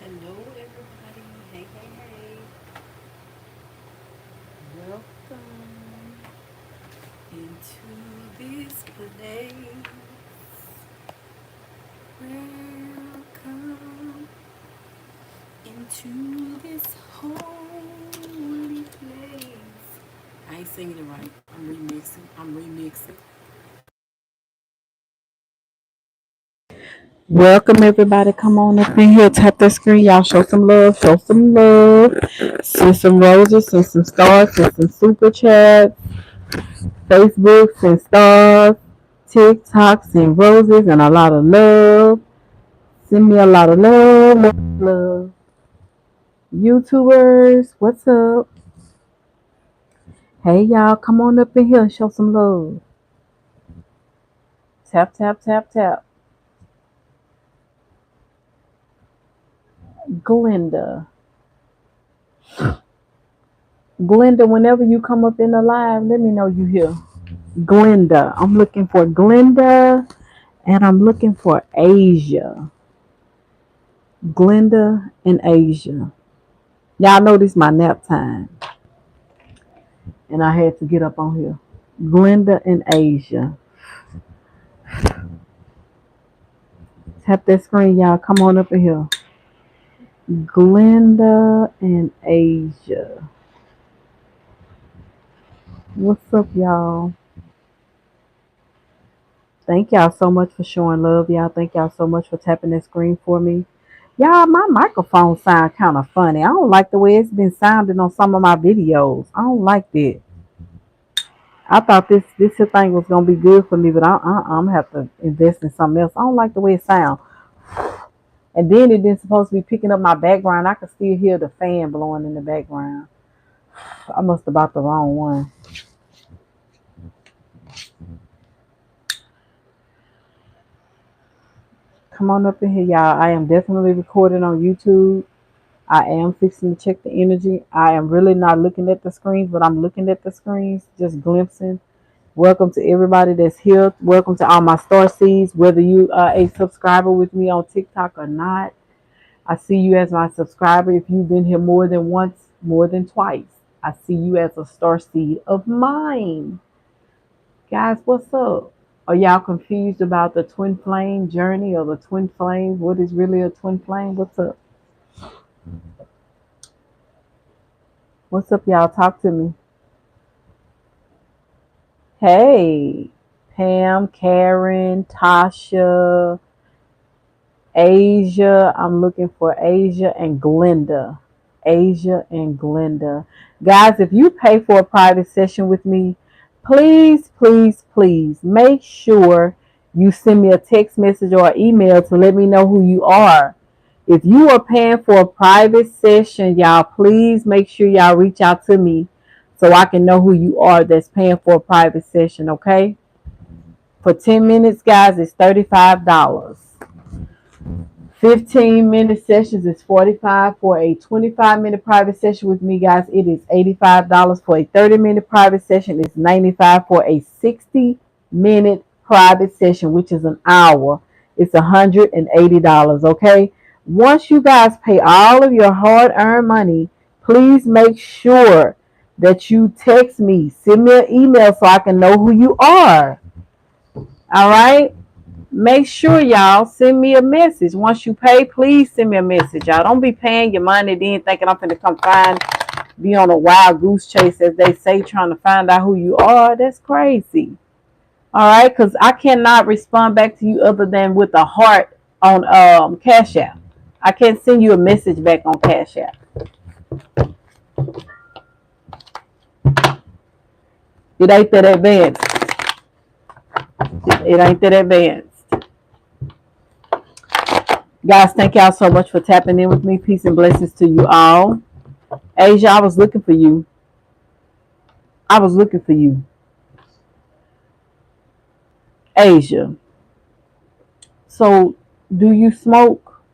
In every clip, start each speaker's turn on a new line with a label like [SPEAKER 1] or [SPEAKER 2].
[SPEAKER 1] Hello, everybody. Hey, hey, hey. Welcome into this place. Welcome into this holy place. I ain't singing it right. I'm remixing. I'm remixing. Welcome everybody. Come on up in here. Tap that screen. Y'all show some love. Show some love. Send some roses. Send some stars. Send some super chats. Facebook, send stars. TikTok, send roses and a lot of love. Send me a lot of love. Love. YouTubers, what's up? Hey y'all, come on up in here and show some love. Tap, tap, tap, tap. Glenda. Glenda, whenever you come up in the live, let me know you here. Glenda. I'm looking for Glenda and I'm looking for Asia. Glenda and Asia. Y'all know this my nap time. And I had to get up on here. Glenda and Asia. Tap that screen, y'all. Come on up in here. Glenda and Asia. What's up, y'all? Thank y'all so much for showing love, y'all. Thank y'all so much for tapping that screen for me. Y'all, my microphone sound kind of funny. I don't like the way it's been sounding on some of my videos. I don't like that. I thought this here thing was gonna be good for me, but I'm gonna have to invest in something else. I don't like the way it sounds. And then it didn't supposed to be picking up my background. I could still hear the fan blowing in the background. I must have bought the wrong one. Come on up in here, y'all. I am definitely recording on YouTube. I am fixing to check the energy. I am really not looking at the screens, but I'm looking at the screens, just glimpsing. Welcome to everybody that's here. Welcome to all my Starseeds, whether you are a subscriber with me on TikTok or not. I see you as my subscriber. If you've been here more than once, more than twice, I see you as a Starseed of mine. Guys, what's up? Are y'all confused about the twin flame journey or the twin flame? What is really a twin flame? What's up? What's up, y'all? Talk to me. Hey, Pam, Karen, Tasha, Asia. I'm looking for Asia and Glenda. Asia and Glenda. Guys, if you pay for a private session with me, please, please, please make sure you send me a text message or email to let me know who you are. If you are paying for a private session, y'all, please make sure y'all reach out to me so I can know who you are that's paying for a private session, okay? For 10 minutes, guys, it's $35. 15-minute sessions is 45 for a 25-minute private session with me, guys. It is $85 for a 30-minute private session. It's 95 for a 60-minute private session, which is an hour. It's $180, okay? Once you guys pay all of your hard-earned money, please make sure that you text me, send me an email so I can know who you are. All right? Make sure y'all send me a message. Once you pay, please send me a message. Y'all don't be paying your money then thinking I'm finna come find, be on a wild goose chase, as they say, trying to find out who you are. That's crazy. All right, because I cannot respond back to you other than with a heart on Cash App. I can't send you a message back on Cash App. It ain't that advanced. It ain't that advanced. Guys, thank y'all so much for tapping in with me. Peace and blessings to you all. Asia, I was looking for you. I was looking for you. Asia. So, do you smoke?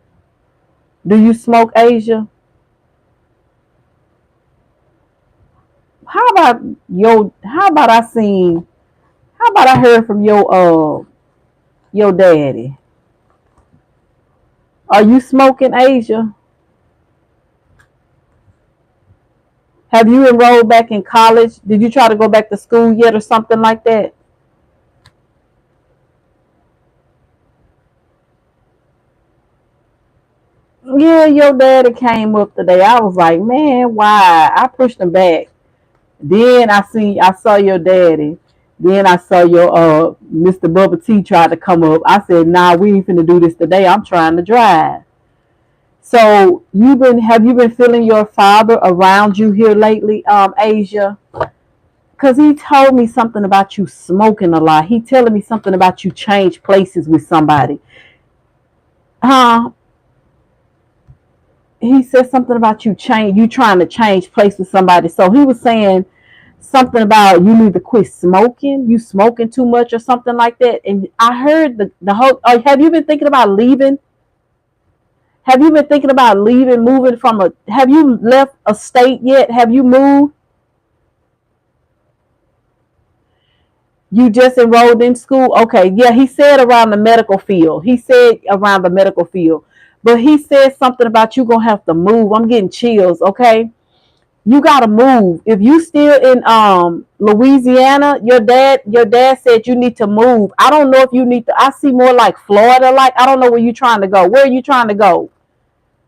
[SPEAKER 1] Do you smoke, Asia? How about how about I seen how about I heard from your daddy? Are you smoking, Asia? Have you enrolled back in college? Did you try to go back to school yet or something like that? Yeah, your daddy came up today. I was like, man, why? I pushed him back. Then I saw your daddy. Then I saw your Mr. Bubba T tried to come up. I said, nah, we ain't finna do this today. I'm trying to drive. So have you been feeling your father around you here lately, Asia? Cause he told me something about you smoking a lot. He telling me something about you change places with somebody. Huh? He said something about you trying to change place with somebody. So he was saying something about you need to quit smoking, you smoking too much or something like that. And I heard the whole have you been thinking about leaving? Have you been thinking about leaving, moving from have you left a state yet? Have you moved? You just enrolled in school? Okay, yeah, he said around the medical field. He said around the medical field. But he said something about you gonna have to move. I'm getting chills, okay? You gotta move. If you still in Louisiana, your dad said you need to move. I don't know if you need to I see more like Florida, like I don't know where you're trying to go. Where are you trying to go?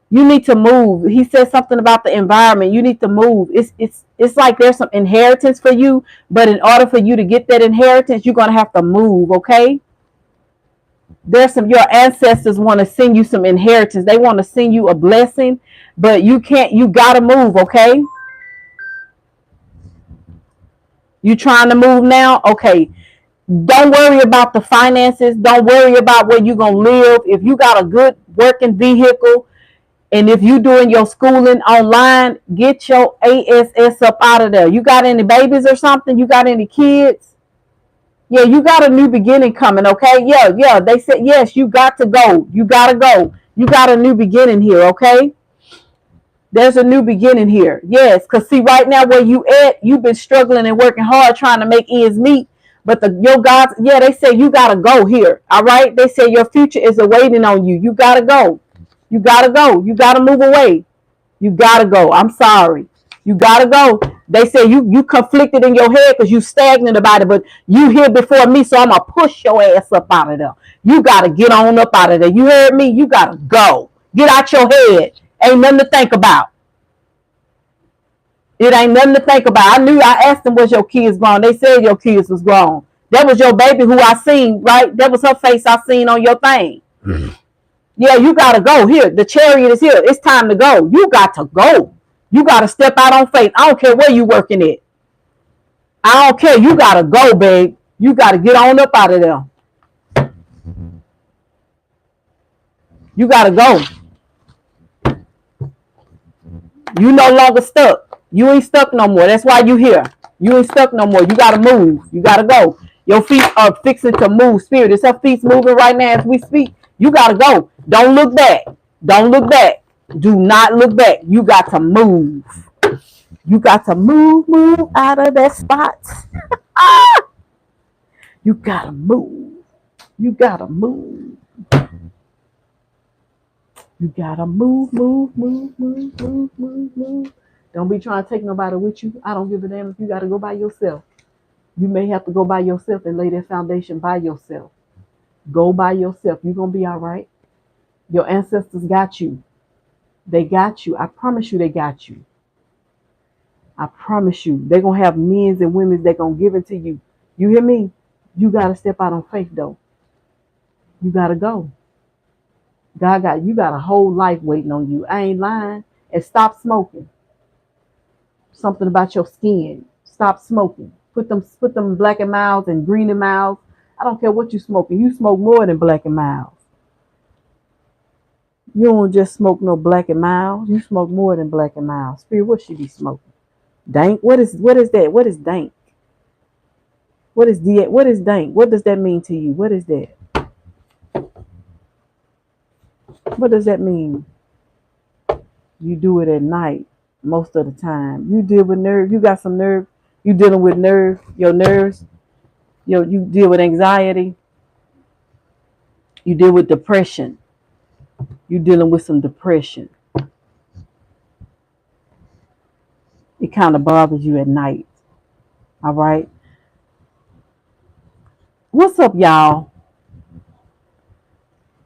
[SPEAKER 1] You need to move. He said something about the environment. You need to move. It's like there's some inheritance for you, but in order for you to get that inheritance, you're gonna have to move, okay? There's some your ancestors want to send you some inheritance. They want to send you a blessing, but you can't, you gotta move, okay? You trying to move now? Okay. Don't worry about the finances. Don't worry about where you're gonna live. If you got a good working vehicle, and if you doing your schooling online, get your ass up out of there. You got any babies or something? You got any kids? Yeah, you got a new beginning coming, okay? Yeah, yeah. They said yes, you got to go. You gotta go. You got a new beginning here, okay? There's a new beginning here. Yes, because see, right now where you at, you've been struggling and working hard trying to make ends meet. But your God, yeah, they say you gotta go here. All right. They say your future is awaiting on you. You gotta go. You gotta go. You gotta move away. You gotta go. I'm sorry. You gotta go. They say you conflicted in your head because you stagnant about it, but you here before me, so I'm gonna push your ass up out of there. You gotta get on up out of there. You heard me? You gotta go. Get out your head. Ain't nothing to think about. It ain't nothing to think about. I asked them, was your kids grown? They said your kids was grown. That was your baby who I seen, right? That was her face I seen on your thing. Mm-hmm. Yeah, you gotta go. Here, the chariot is here. It's time to go. You got to go. You gotta step out on faith. I don't care where you working at. I don't care. You gotta go, babe. You gotta get on up out of there. You gotta go. You no longer stuck. You ain't stuck no more. That's why you here. You ain't stuck no more. You gotta move. You gotta go. Your feet are fixing to move. Spirit, is her feet moving right now as we speak? You gotta go. Don't look back. Don't look back. Do not look back. You got to move. You got to move out of that spot. Ah! You gotta move. You gotta move. You gotta move. Don't be trying to take nobody with you. I don't give a damn if you gotta go by yourself. You may have to go by yourself and lay that foundation by yourself. Go by yourself. You're gonna be all right. Your ancestors got you. They got you. I promise you they got you. I promise you. They're gonna have men and women that gonna give it to you. You hear me? You gotta step out on faith though. You gotta go. God got you got a whole life waiting on you. I ain't lying. And stop smoking. Something about your skin. Stop smoking. Put them black and miles and green and miles. I don't care what you smoking. You smoke more than black and miles. You don't just smoke no black and miles. You smoke more than black and miles. Spirit, what should be smoking? Dank? What is that? What is dank? What is dank? What does that mean to you? What is that? What does that mean? You do it at night most of the time. You deal with nerve. You got some nerve. You dealing with nerve. Your nerves. You deal with anxiety. You deal with depression. You dealing with some depression. It kind of bothers you at night. All right. What's up, y'all?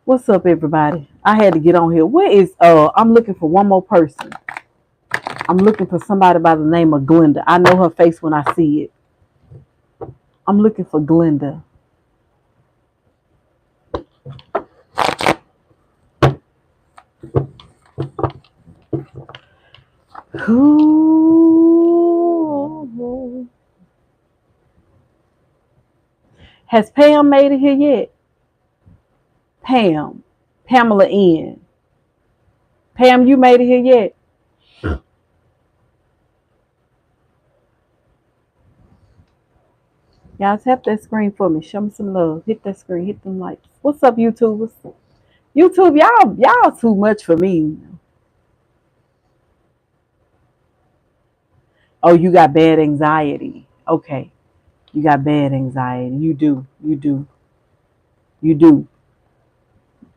[SPEAKER 1] What's up, everybody? I had to get on here. Where is I'm looking for one more person. I'm looking for somebody by the name of Glenda. I know her face when I see it. I'm looking for Glenda. Who has Pam made it here yet? Pam. Pamela N. Pam, you made it here yet? Y'all tap that screen for me. Show me some love. Hit that screen. Hit them likes. What's up, YouTubers? YouTube, y'all too much for me. Oh, you got bad anxiety. Okay. You got bad anxiety. You do. You do. You do.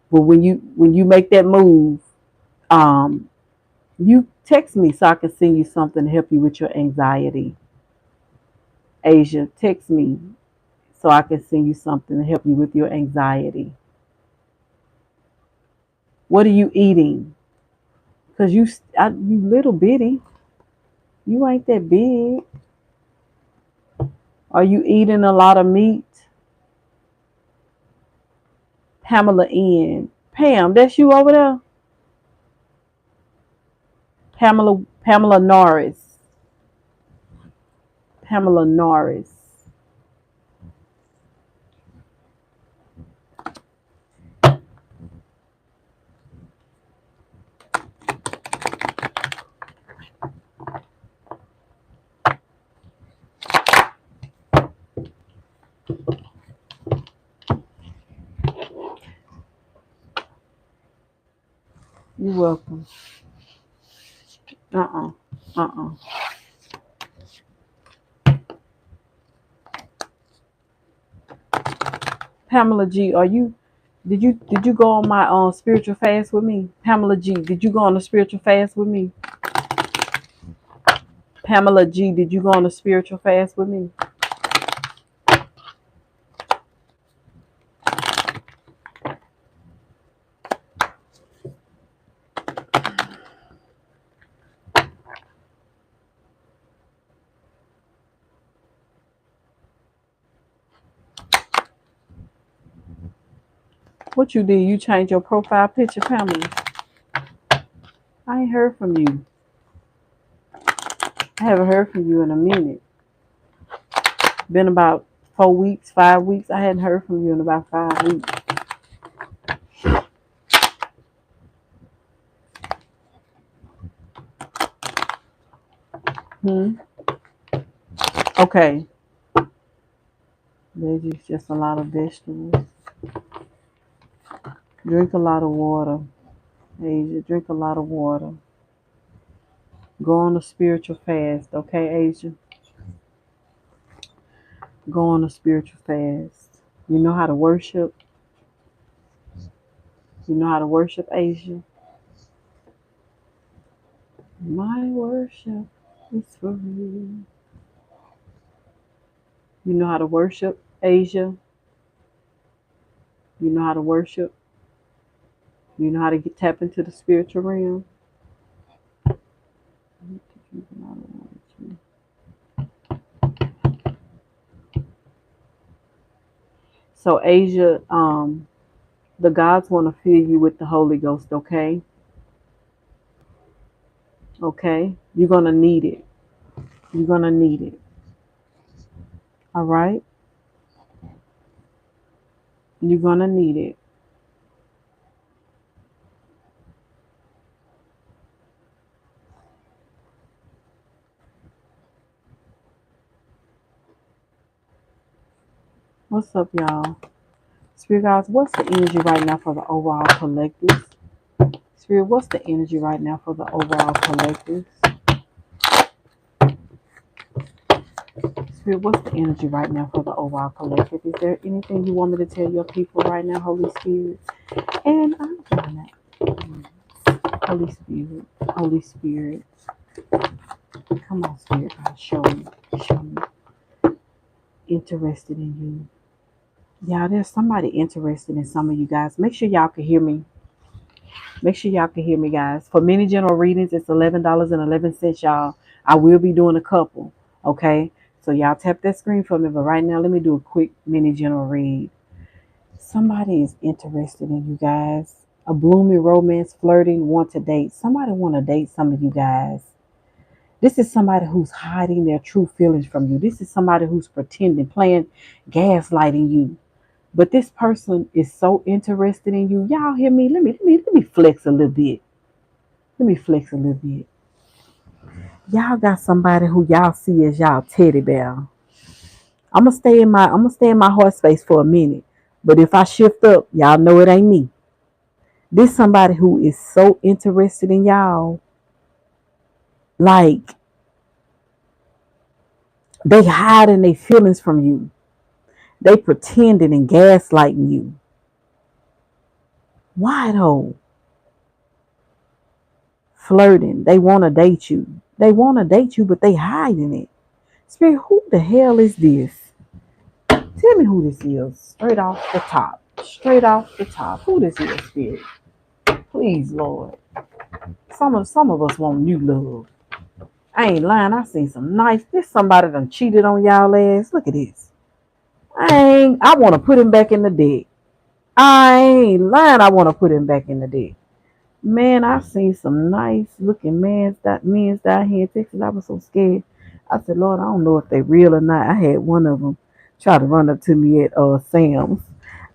[SPEAKER 1] But when you make that move, um, you text me so I can send you something to help you with your anxiety. Asia, text me so I can send you something to help you with your anxiety. What are you eating? Cause you little bitty. You ain't that big. Are you eating a lot of meat? Pamela N. Pam, that's you over there? Pamela Norris. Pamela Norris. You're welcome. Uh-uh. Uh-uh. Pamela G, did you go on my spiritual fast with me? Pamela G, did you go on a spiritual fast with me? Pamela G, did you go on a spiritual fast with me? What you did? You changed your profile picture, Pamela? I ain't heard from you. I haven't heard from you in a minute. Been about 4 weeks, 5 weeks. I hadn't heard from you in about 5 weeks. Hmm. Okay. Veggies, just a lot of vegetables. Drink a lot of water. Asia, drink a lot of water. Go on a spiritual fast, okay, Asia? Go on a spiritual fast. You know how to worship? You know how to worship, Asia? My worship is for you. You know how to worship, Asia? You know how to worship? You know how to tap into the spiritual realm? So, Asia, the gods want to fill you with the Holy Ghost, okay? Okay? You're going to need it. You're going to need it. All right? You're going to need it. What's up, y'all? Spirit guys, what's the energy right now for the overall collective? Spirit, what's the energy right now for the overall collective? Spirit, what's the energy right now for the overall collective? Is there anything you want me to tell your people right now, Holy Spirit? And I'm trying that. Holy Spirit, Holy Spirit. Come on, Spirit God, show me. Show me. Interested in you. Yeah, there's somebody interested in some of you guys. Make sure y'all can hear me. Make sure y'all can hear me, guys. For mini general readings, it's $11.11, y'all. I will be doing a couple. Okay. So y'all tap that screen for me. But right now, let me do a quick mini general read. Somebody is interested in you guys. A blooming romance, flirting, want to date. Somebody want to date some of you guys. This is somebody who's hiding their true feelings from you. This is somebody who's pretending, playing, gaslighting you. But this person is so interested in you. Y'all hear me? Let me flex a little bit. Let me flex a little bit. Y'all got somebody who y'all see as y'all teddy bear. I'm gonna stay in my heart space for a minute. But if I shift up, y'all know it ain't me. This somebody who is so interested in y'all. Like they hiding their feelings from you. They pretending and gaslighting you. Why though? Flirting. They want to date you. They want to date you, but they hiding it. Spirit, who the hell is this? Tell me who this is. Straight off the top. Straight off the top. Who this is, Spirit? Please, Lord. Some of us want new love. I ain't lying. I seen some nice. This somebody done cheated on y'all ass. Look at this. I want to put him back in the deck. I ain't lying. I want to put him back in the deck. Man, I seen some nice looking men's down here in Texas. I was so scared. I said, Lord, I don't know if they real or not. I had one of them try to run up to me at Sam's.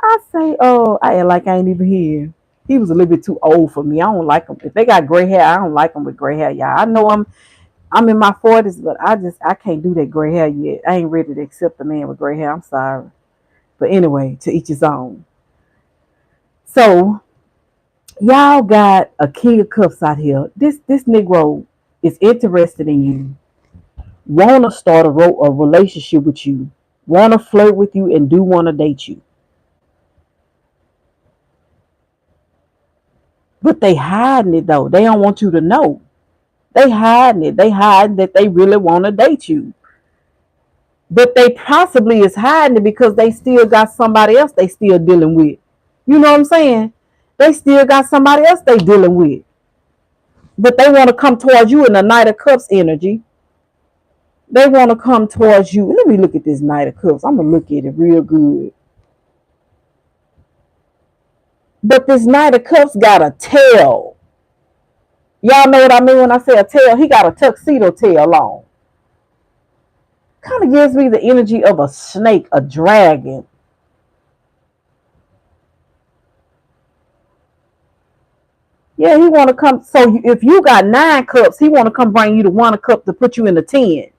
[SPEAKER 1] I say, I act like I ain't even here. He was a little bit too old for me. I don't like them. If they got gray hair, I don't like them with gray hair, y'all. I know I'm in my 40s, but I can't do that gray hair yet. I ain't ready to accept a man with gray hair. I'm sorry. But anyway, to each his own. So y'all got a king of cups out here. This Negro is interested in you. Wanna start a relationship with you. Wanna flirt with you and do wanna date you. But they hiding it though. They don't want you to know. They hiding it. They hiding that they really wanna date you. But they possibly is hiding it because they still got somebody else they still dealing with. You know what I'm saying? They still got somebody else they dealing with. But they want to come towards you in the Knight of Cups energy. They want to come towards you. Let me look at this Knight of Cups. I'm going to look at it real good. But this Knight of Cups got a tail. Y'all know what I mean when I say a tail? He got a tuxedo tail on. Kind of gives me the energy of a snake, a dragon. Yeah, he want to come. So if you got 9 cups, he want to come bring you the 1 cup to put you in the 10.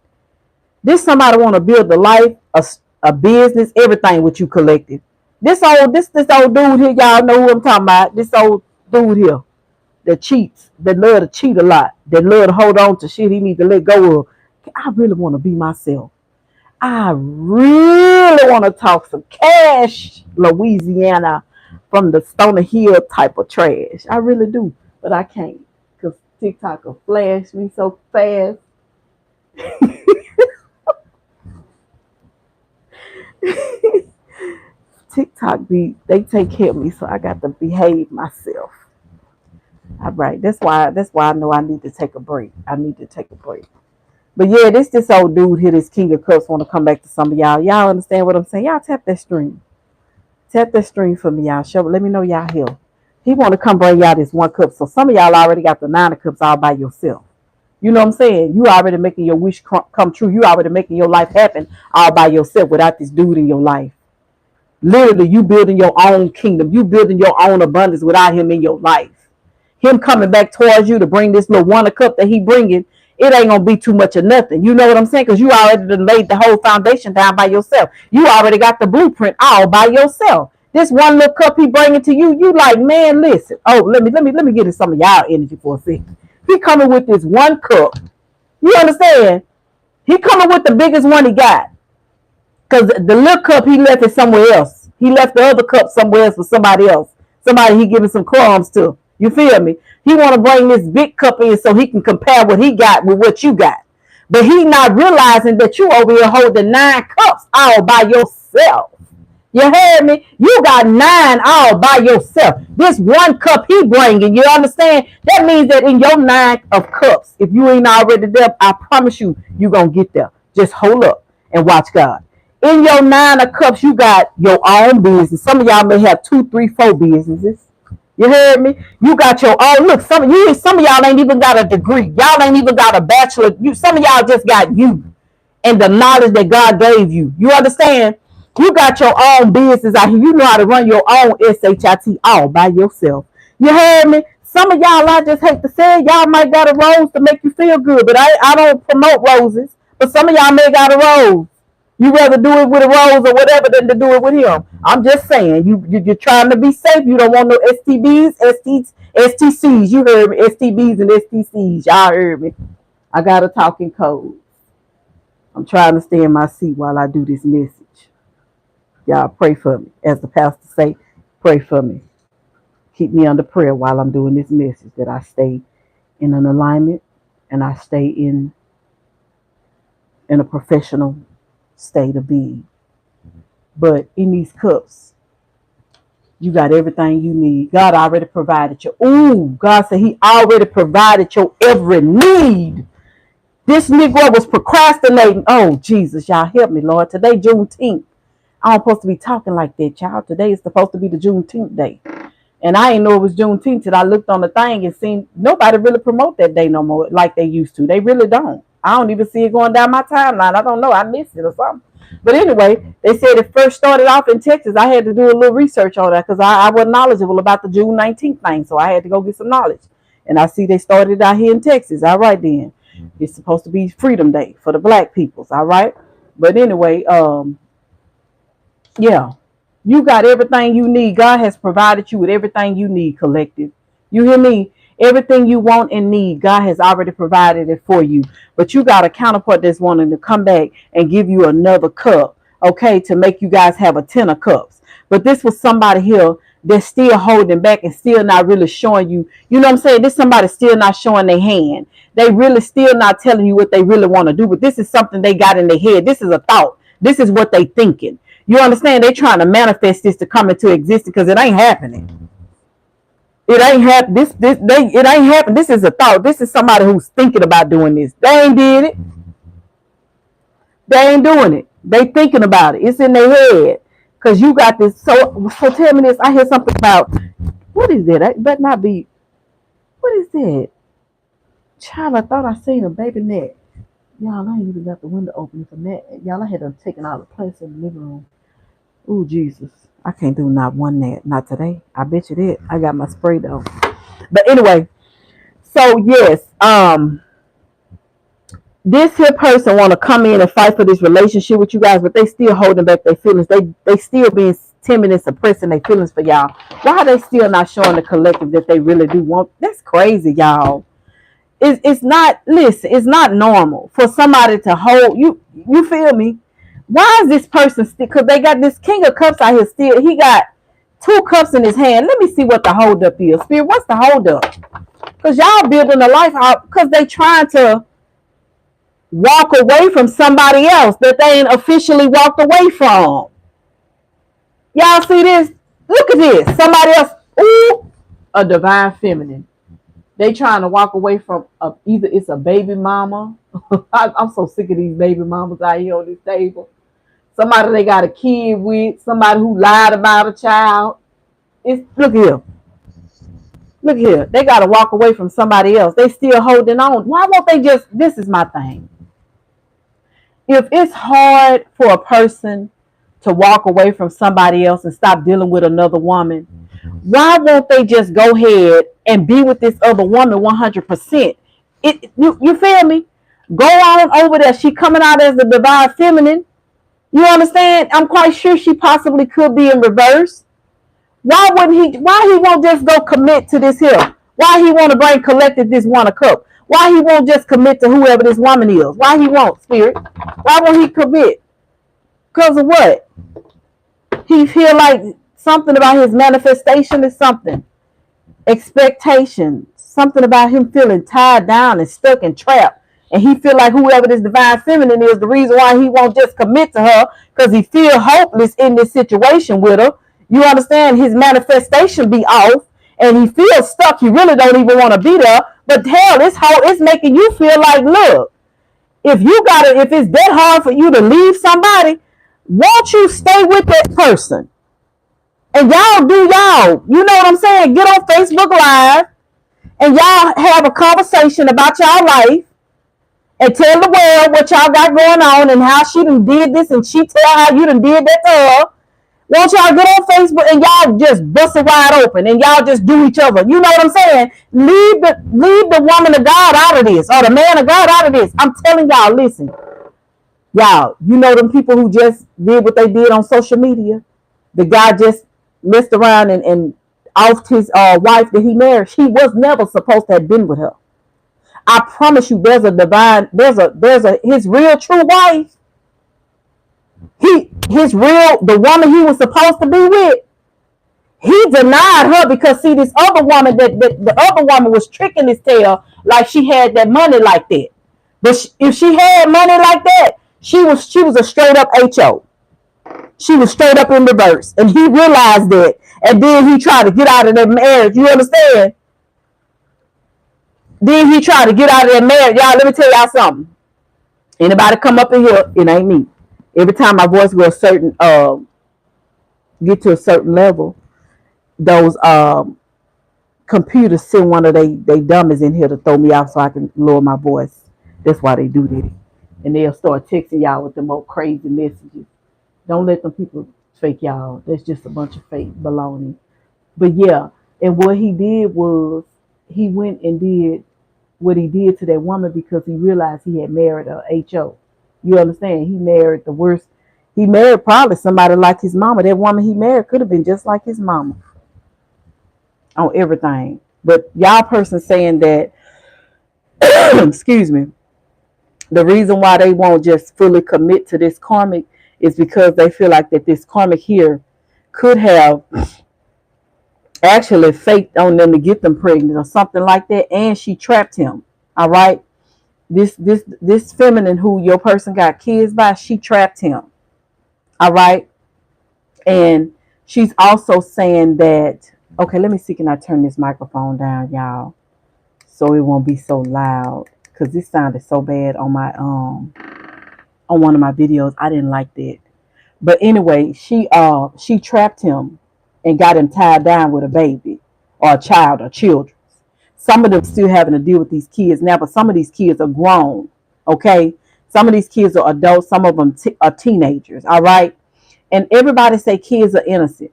[SPEAKER 1] This somebody want to build a life, a business, everything with you collected. This old dude here, y'all know who I'm talking about. This old dude here that cheats, that love to cheat a lot, that love to hold on to shit he need to let go of. I really want to be myself. I really want to talk some cash, Louisiana, from the Stoner Hill type of trash. I really do, but I can't because TikTok will flash me so fast. TikTok they take care of me, so I got to behave myself. All right, that's why I know I need to take a break. I need to take a break. But yeah, this old dude here, this King of Cups, want to come back to some of y'all. Y'all understand what I'm saying? Y'all tap that string. Tap that string for me, y'all. Show. Let me know y'all here. He want to come bring y'all this 1 cup. So some of y'all already got the 9 of cups all by yourself. You know what I'm saying? You already making your wish come true. You already making your life happen all by yourself without this dude in your life. Literally, you building your own kingdom. You building your own abundance without him in your life. Him coming back towards you to bring this little 1 cup that he bringing, it ain't gonna be too much of nothing. You know what I'm saying? Because you already laid the whole foundation down by yourself. You already got the blueprint all by yourself. This 1 little cup he bringing to you, you like, man, listen. Oh, let me get in some of y'all energy for a second. He coming with this 1 cup. You understand? He coming with the biggest one he got. Because the little cup, he left it somewhere else. He left the other cup somewhere else for somebody else. Somebody he giving some crumbs to. You feel me? He want to bring this big cup in so he can compare what he got with what you got. But he not realizing that you over here holding 9 cups all by yourself. You heard me? You got 9 all by yourself. This 1 cup he bringing, you understand? That means that in your 9 of cups, if you ain't already there, I promise you, you going to get there. Just hold up and watch God. In your 9 of cups, you got your own business. Some of y'all may have 2, 3, 4 businesses. You heard me? You got your own. Look, some of y'all ain't even got a degree. Y'all ain't even got a bachelor. Some of y'all just got you and the knowledge that God gave you. You understand? You got your own business out here. You know how to run your own SHIT all by yourself. You heard me? Some of y'all, I just hate to say it, y'all might got a rose to make you feel good, but I don't promote roses. But some of y'all may got a rose. You rather do it with a rose or whatever than to do it with him. I'm just saying, you're trying to be safe. You don't want no STBs, STCs. You heard me, STBs and STCs. Y'all heard me. I got a talking code. I'm trying to stay in my seat while I do this message. Y'all pray for me. As the pastor say, pray for me. Keep me under prayer while I'm doing this message, that I stay in an alignment and I stay in a professional state of being. But in these cups, you got everything you need. God already provided you. Ooh, God said he already provided your every need. This Negro was procrastinating. Oh, Jesus, y'all help me, Lord. Today, Juneteenth. I'm supposed to be talking like that, child. Today is supposed to be the Juneteenth day. And I didn't know it was Juneteenth till I looked on the thing and seen nobody really promote that day no more like they used to. They really don't. I don't even see it going down my timeline. I don't know. I missed it or something. But anyway, they said it first started off in Texas. I had to do a little research on that because I wasn't knowledgeable about the June 19th thing. So I had to go get some knowledge. And I see they started out here in Texas. All right, then. It's supposed to be Freedom Day for the black peoples. All right. But anyway, yeah, you got everything you need. God has provided you with everything you need, collective. You hear me? Everything you want and need, God has already provided it for you. But you got a counterpart that's wanting to come back and give you another cup, okay, to make you guys have a 10 of cups. But this was somebody here that's still holding back and still not really showing you. You know what I'm saying? This somebody still not showing their hand. They really still not telling you what they really want to do. But this is something they got in their head. This is a thought. This is what they thinking. You understand? They're trying to manifest this to come into existence because it ain't happening. It ain't happen. It ain't happen. This is a thought. This is somebody who's thinking about doing this. They ain't did it. They ain't doing it. They thinking about it. It's in their head. Cause you got this. So tell me this. I hear something about what is that? It better not be. What is that? Child, I thought I seen a baby net. Y'all, I ain't even got the window open for net. Y'all, I had to taken all the place in the living room. Ooh, Jesus. I can't do not one net. Not today. I bet you did. I got my spray though. But anyway, so yes, this here person want to come in and fight for this relationship with you guys, but they still holding back their feelings. They still being timid and suppressing their feelings for y'all. Why are they still not showing the collective that they really do want? That's crazy, y'all. It's not, listen, it's not normal for somebody to hold you. You feel me? Why is this person still? Because they got this King of Cups out here still. He got 2 cups in his hand. Let me see what the hold up is. Spirit, what's the hold up? Because y'all building a life out because they trying to walk away from somebody else that they ain't officially walked away from. Y'all see this? Look at this. Somebody else. Ooh, a divine feminine. They trying to walk away from either it's a baby mama. I'm so sick of these baby mamas out here on this table. Somebody they got a kid with. Somebody who lied about a child. Look here. Look here. They got to walk away from somebody else. They still holding on. Why won't they just? This is my thing. If it's hard for a person to walk away from somebody else and stop dealing with another woman, why won't they just go ahead and be with this other woman 100%? You feel me? Go on over there. She coming out as the divine feminine. You understand? I'm quite sure she possibly could be in reverse. Why he won't just go commit to this here? Why he want to bring collective this one a cup? Why he won't just commit to whoever this woman is? Why he won't, Spirit? Why won't he commit? Because of what? He feel like something about his manifestation is something. Expectation. Something about him feeling tied down and stuck and trapped. And he feel like whoever this divine feminine is, the reason why he won't just commit to her, because he feel hopeless in this situation with her. You understand? His manifestation be off, and he feels stuck. He really don't even want to be there. But hell, it's making you feel like, look, if it's that hard for you to leave somebody, won't you stay with that person? And y'all do y'all. You know what I'm saying? Get on Facebook Live and y'all have a conversation about y'all life and tell the world what y'all got going on and how she done did this and she tell how you done did that to her. Won't y'all get on Facebook and y'all just bust it wide open and y'all just do each other? You know what I'm saying? Leave the woman of God out of this or the man of God out of this. I'm telling y'all, listen, y'all, you know them people who just did what they did on social media? The guy just messed around and offed his wife that he married. He was never supposed to have been with her. I promise you, there's his real true wife. The woman he was supposed to be with, he denied her because see this other woman that the other woman was tricking his tail like she had that money like that. But if she had money like that, she was a straight up HO. She was straight up in reverse, and he realized that, and then he tried to get out of that marriage. You understand? Then he tried to get out of that marriage. Y'all, let me tell y'all something. Anybody come up in here, it ain't me. Every time my voice goes get to a certain level, those computers send one of they dummies in here to throw me off so I can lower my voice. That's why they do that. And they'll start texting y'all with the most crazy messages. Don't let them people fake y'all. That's just a bunch of fake baloney. But yeah, and what he did was he went and did what he did to that woman because he realized he had married a HO. You understand? He married the worst. He married probably somebody like his mama. That woman he married could have been just like his mama on everything. But y'all person saying that, excuse me, the reason why they won't just fully commit to this karmic is because they feel like that this karmic here could have actually faked on them to get them pregnant or something like that, and she trapped him. All right, this feminine who your person got kids by, she trapped him. All right, and she's also saying that. Okay, let me see. Can I turn this microphone down, y'all, so it won't be so loud? Because this sounded so bad on my on one of my videos. I didn't like that. But anyway, she trapped him and got him tied down with a baby or a child or children. Some of them still having to deal with these kids now, but some of these kids are grown. Okay, some of these kids are adults. Some of them are teenagers. All right, and everybody say kids are innocent.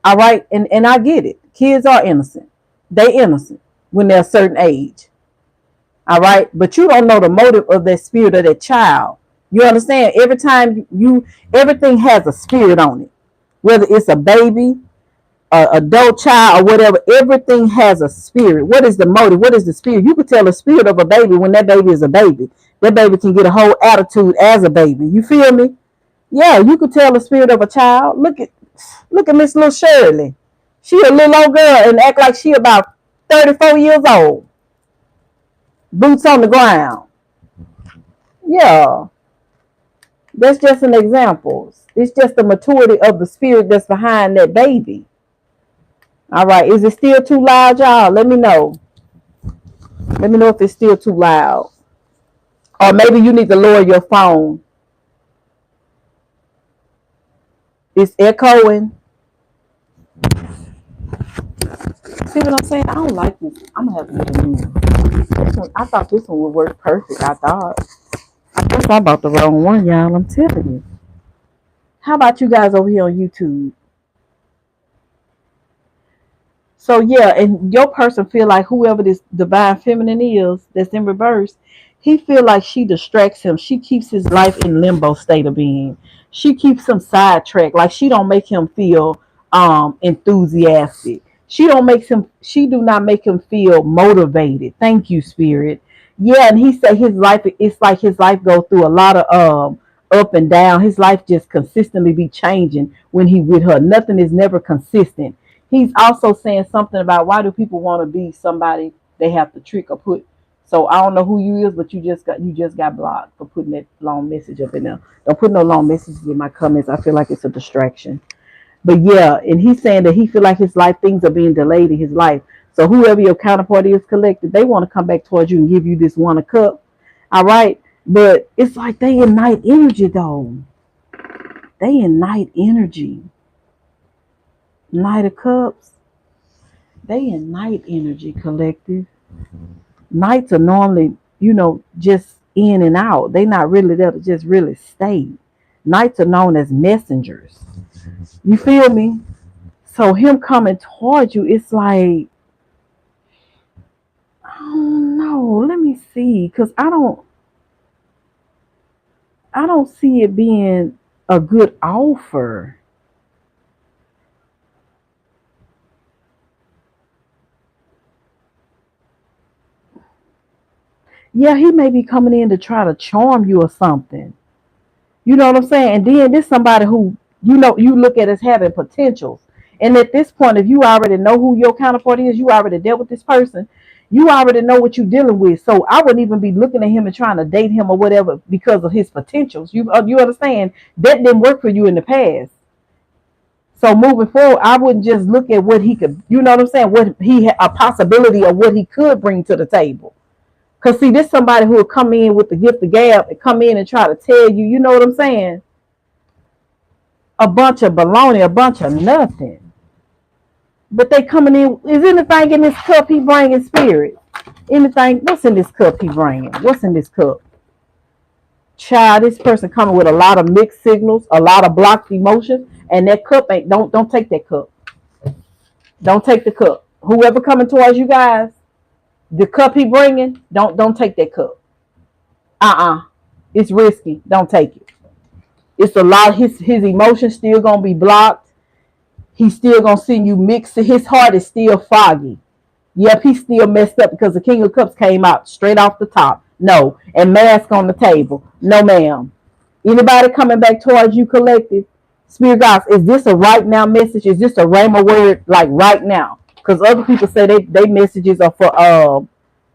[SPEAKER 1] All right, and I get it. Kids are innocent. They innocent when they're a certain age. All right, but you don't know the motive of that spirit of that child. You understand? Every time everything has a spirit on it. Whether it's a baby, a adult child, or whatever, everything has a spirit. What is the motive? What is the spirit? You could tell the spirit of a baby when that baby is a baby. That baby can get a whole attitude as a baby. You feel me? Yeah, you could tell the spirit of a child. Look at Miss Little Shirley. She a little old girl and act like she about 34 years old. Boots on the ground. Yeah. That's just an example. It's just the maturity of the spirit that's behind that baby. All right. Is it still too loud, y'all? Let me know. Let me know if it's still too loud. Or maybe you need to lower your phone. It's echoing. See what I'm saying? I don't like this. I'm going to have to get a new one. I thought this one would work perfect. I guess I bought the wrong one, y'all. I'm telling you. How about you guys over here on YouTube? So yeah, and your person feel like whoever this divine feminine is that's in reverse, he feel like she distracts him. She keeps his life in limbo state of being. She keeps him sidetracked. Like she don't make him feel enthusiastic. She do not make him feel motivated. Thank you, spirit. Yeah, and he said his life, it's like his life goes through a lot of up and down. His life just consistently be changing when he with her. Nothing is never consistent. He's also saying something about why do people want to be somebody they have to trick or put So I don't know who you is, but you just got blocked for putting that long message up in there. Don't put no long messages in my comments. I feel like it's a distraction. But yeah, and he's saying that he feel like his life things are being delayed in his life. So whoever your counterpart is collected, they want to come back towards you and give you this one a cup. All right. But it's like they in night energy though. They in night energy. Knight of Cups. They in night energy collective. Knights are normally, just in and out. They not really there to just really stay. Knights are known as messengers. You feel me? So him coming towards you, it's like, I don't know. Let me see, cause I don't see it being a good offer. Yeah, he may be coming in to try to charm you or something. You know what I'm saying? And then this somebody who you look at as having potentials. And at this point, if you already know who your counterpart is, you already dealt with this person, you already know what you're dealing with. So I wouldn't even be looking at him and trying to date him or whatever because of his potentials. You understand that didn't work for you in the past. So moving forward, I wouldn't just look at what he could. You know what I'm saying? What he had a possibility of what he could bring to the table. Cause see, this somebody who will come in with the gift of gab and come in and try to tell you. You know what I'm saying? A bunch of baloney, a bunch of nothing. But they coming in. Is anything in this cup he bringing spirit? Anything? What's in this cup he bringing? What's in this cup? Child, this person coming with a lot of mixed signals, a lot of blocked emotions, and that cup ain't. Don't take that cup. Don't take the cup. Whoever coming towards you guys, the cup he bringing, don't take that cup. It's risky. Don't take it. It's a lot. His emotions still gonna be blocked. He's still gonna send you mixed. His heart is still foggy. Yep, he's still messed up because the King of Cups came out straight off the top. No, and mask on the table. No, ma'am. Anybody coming back towards you, collective? Spirit guides, is this a right now message? Is this a rhema word like right now? Because other people say they messages are for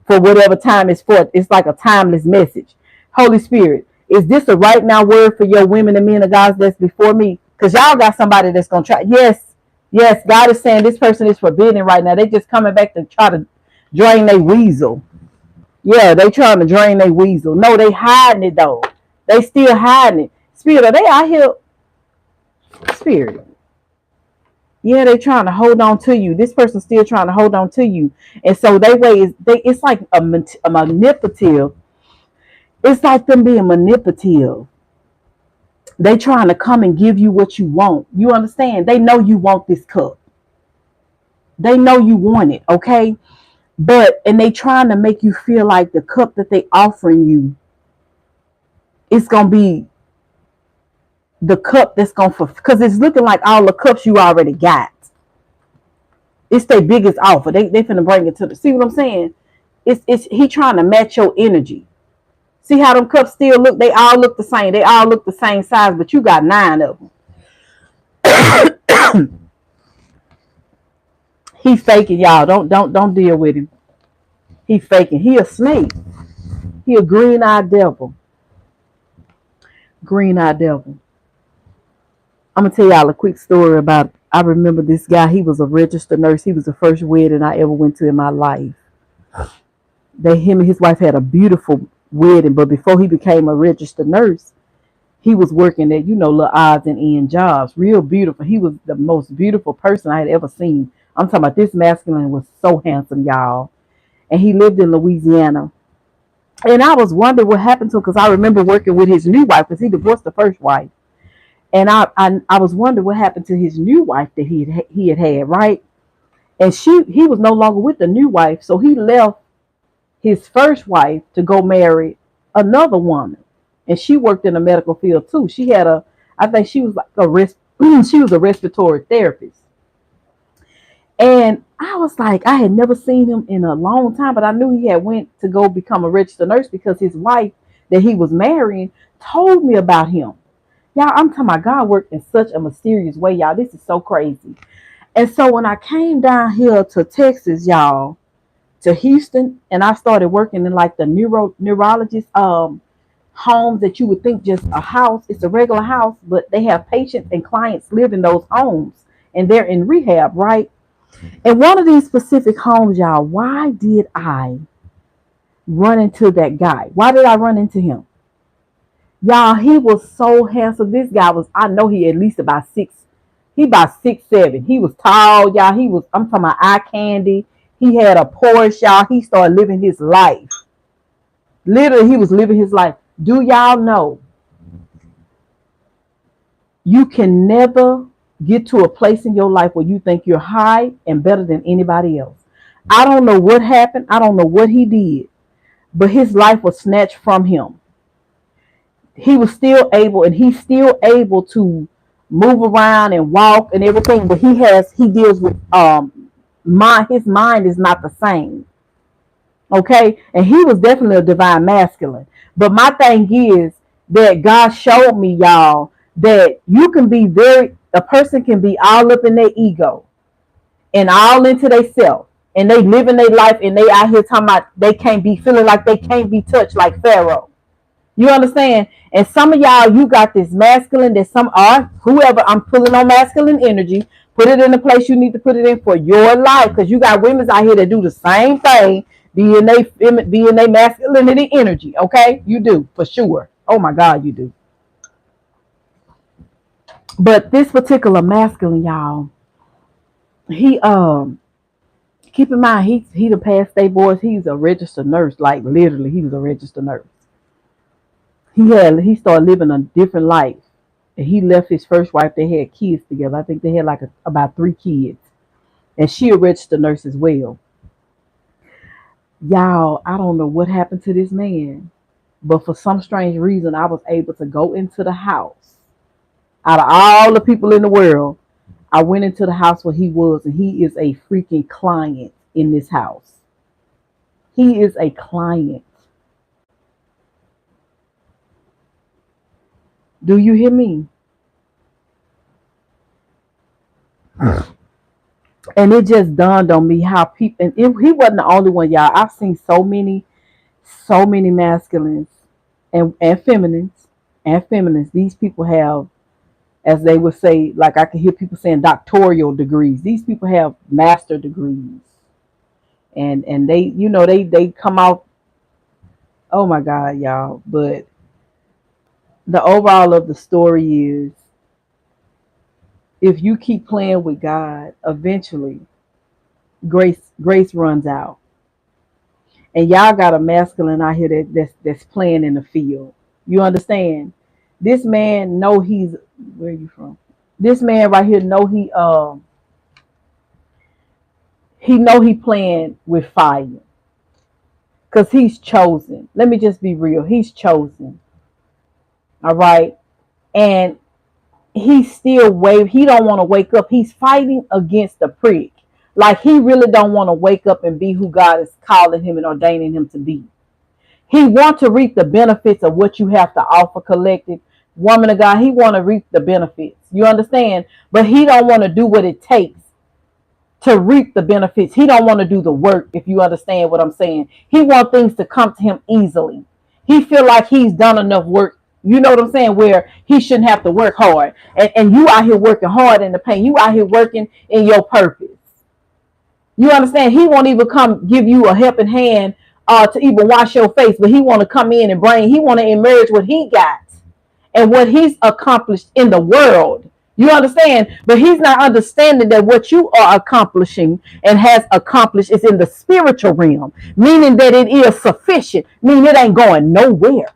[SPEAKER 1] whatever time it's for. It's like a timeless message. Holy Spirit, is this a right now word for your women and men of God that's before me? Because y'all got somebody that's gonna try. Yes, yes, God is saying this person is forbidden right now. They just coming back to try to drain their weasel. Yeah, they trying to drain their weasel. No, they hiding it though. They still hiding it. Spirit, are they out here? Spirit. Yeah, they trying to hold on to you. This person's still trying to hold on to you, and so they way is it's like a manipulative. It's like them being manipulative. They trying to come and give you what you want. You understand? They know you want this cup. They know you want it, okay? And they trying to make you feel like the cup that they offering you, it's gonna be the cup that's gonna because it's looking like all the cups you already got. It's their biggest offer. They finna bring it to the. See what I'm saying? It's he trying to match your energy. See how them cups still look? They all look the same. They all look the same size, but you got 9 of them. He faking, y'all. Don't deal with him. He faking. He a snake. He a green-eyed devil. Green-eyed devil. I'm gonna tell y'all a quick story about. I remember this guy. He was a registered nurse. He was the first wedding I ever went to in my life. Him and his wife had a beautiful wedding, but before he became a registered nurse, he was working at little odds and end jobs. Real beautiful. He was the most beautiful person I had ever seen. I'm talking about this masculine was so handsome, y'all. And he lived in Louisiana. And I was wondering what happened to him because I remember working with his new wife because he divorced the first wife. And I was wondering what happened to his new wife that he had, right? And he was no longer with the new wife, so he left his first wife to go marry another woman, and she worked in the medical field too. I think she was like she was a respiratory therapist, and I was like, I had never seen him in a long time, but I knew he had went to go become a registered nurse because his wife that he was marrying told me about him. Y'all, I'm talking about God worked in such a mysterious way, y'all. This is so crazy. And so when I came down here to Texas, y'all, to Houston, and I started working in like the neurologist homes that you would think just a house. It's a regular house, but they have patients and clients live in those homes, and they're in rehab, right? And one of these specific homes, y'all, why did I run into that guy? Why did I run into him? Y'all, he was so handsome. This guy was, I know he at least about he about 6'7". He was tall, y'all. I'm talking about eye candy. He had a Porsche, y'all. He started living his life. Literally, he was living his life. Do y'all know you can never get to a place in your life where you think you're high and better than anybody else? I don't know what happened. I don't know what he did, but his life was snatched from him. He was still able, and he's still able to move around and walk and everything, but he deals with his mind is not the same. Okay, and he was definitely a divine masculine. But my thing is that God showed me, y'all, that you can be a person can be all up in their ego and all into themselves, and they living their life, and they out here talking about they can't be feeling like they can't be touched like Pharaoh. You understand? And some of y'all, you got this masculine that some are, whoever, I'm pulling on masculine energy, put it in the place you need to put it in for your life. Because you got women out here that do the same thing, be in their masculinity energy. Okay? You do, for sure. Oh my God, you do. But this particular masculine, y'all, he keep in mind, he the past state boys, he's a registered nurse. Like literally, he was a registered nurse. He started living a different life, and he left his first wife. They had kids together. I think they had like about 3 kids, and she a registered nurse as well. Y'all, I don't know what happened to this man, but for some strange reason, I was able to go into the house. Out of all the people in the world, I went into the house where he was, and he is a freaking client in this house. He is a client. Do you hear me? And it just dawned on me how people, and he wasn't the only one, y'all. I've seen so many masculines and feminines. These people have, as they would say, like I can hear people saying doctoral degrees. These people have master degrees. And they, they come out, oh my God, y'all. But the overall of the story is, if you keep playing with God, eventually grace runs out. And y'all got a masculine out here that's playing in the field. You understand? This man know he's, where are you from? This man right here know he know he playing with fire. Cause he's chosen. Let me just be real. He's chosen. All right. And he's still he don't want to wake up. He's fighting against the prick. Like he really don't want to wake up and be who God is calling him and ordaining him to be. He want to reap the benefits of what you have to offer, collective woman of God. He want to reap the benefits. You understand? But he don't want to do what it takes to reap the benefits. He don't want to do the work, if you understand what I'm saying. He want things to come to him easily. He feel like he's done enough work. You know what I'm saying? Where he shouldn't have to work hard. And you out here working hard in the pain. You out here working in your purpose. You understand? He won't even come give you a helping hand to even wash your face, but he want to come in and he want to emerge what he got and what he's accomplished in the world. You understand? But he's not understanding that what you are accomplishing and has accomplished is in the spiritual realm, meaning that it is sufficient, meaning it ain't going nowhere.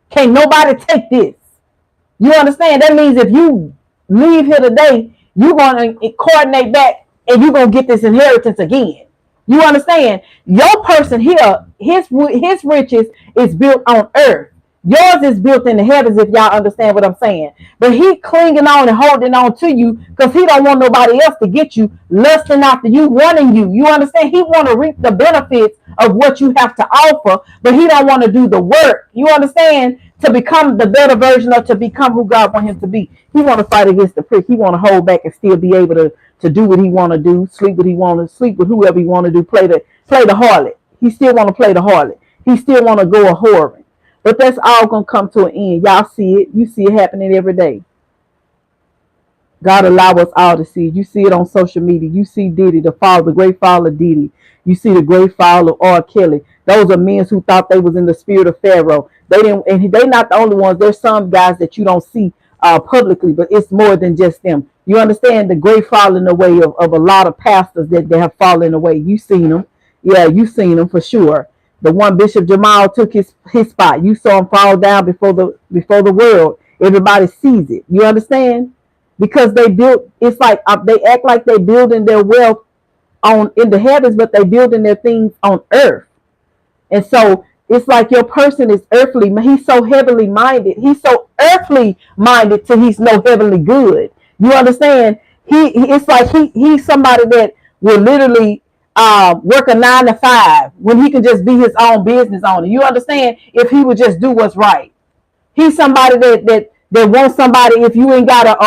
[SPEAKER 1] Can't nobody take this. You understand? That means if you leave here today, you're going to coordinate back and you're going to get this inheritance again. You understand? Your person here, his riches is built on earth. Yours is built in the heavens, if y'all understand what I'm saying. But he clinging on and holding on to you because he don't want nobody else to get you, lusting after you, wanting you. You understand? He want to reap the benefits of what you have to offer, but he don't want to do the work. You understand? To become the better version or to become who God wants him to be. He want to fight against the prick. He want to hold back and still be able to do what he want to do, sleep what he want to sleep with whoever he want to do, play the harlot. He still want to play the harlot. He still want to go a whoring. But that's all going to come to an end. Y'all see it. You see it happening every day. God allow us all to see it. You see it on social media. You see Diddy, the great fall of Diddy. You see the great fall of R. Kelly. Those are men who thought they was in the spirit of Pharaoh. They didn't, and they not the only ones. There's some guys that you don't see publicly, but it's more than just them. You understand the great falling away of a lot of pastors that have fallen away. You seen them. Yeah, you seen them for sure. The one Bishop Jamal took his spot. You saw him fall down before the world. Everybody sees it. You understand? Because they built. It's like they act like they building their wealth on in the heavens, but they building their things on earth. And so it's like your person is earthly. He's so heavenly minded. He's so earthly minded till he's no heavenly good. You understand? It's like he's somebody that will literally work a 9 to 5 when he can just be his own business owner. You understand? If he would just do what's right. He's somebody that wants somebody. If you ain't got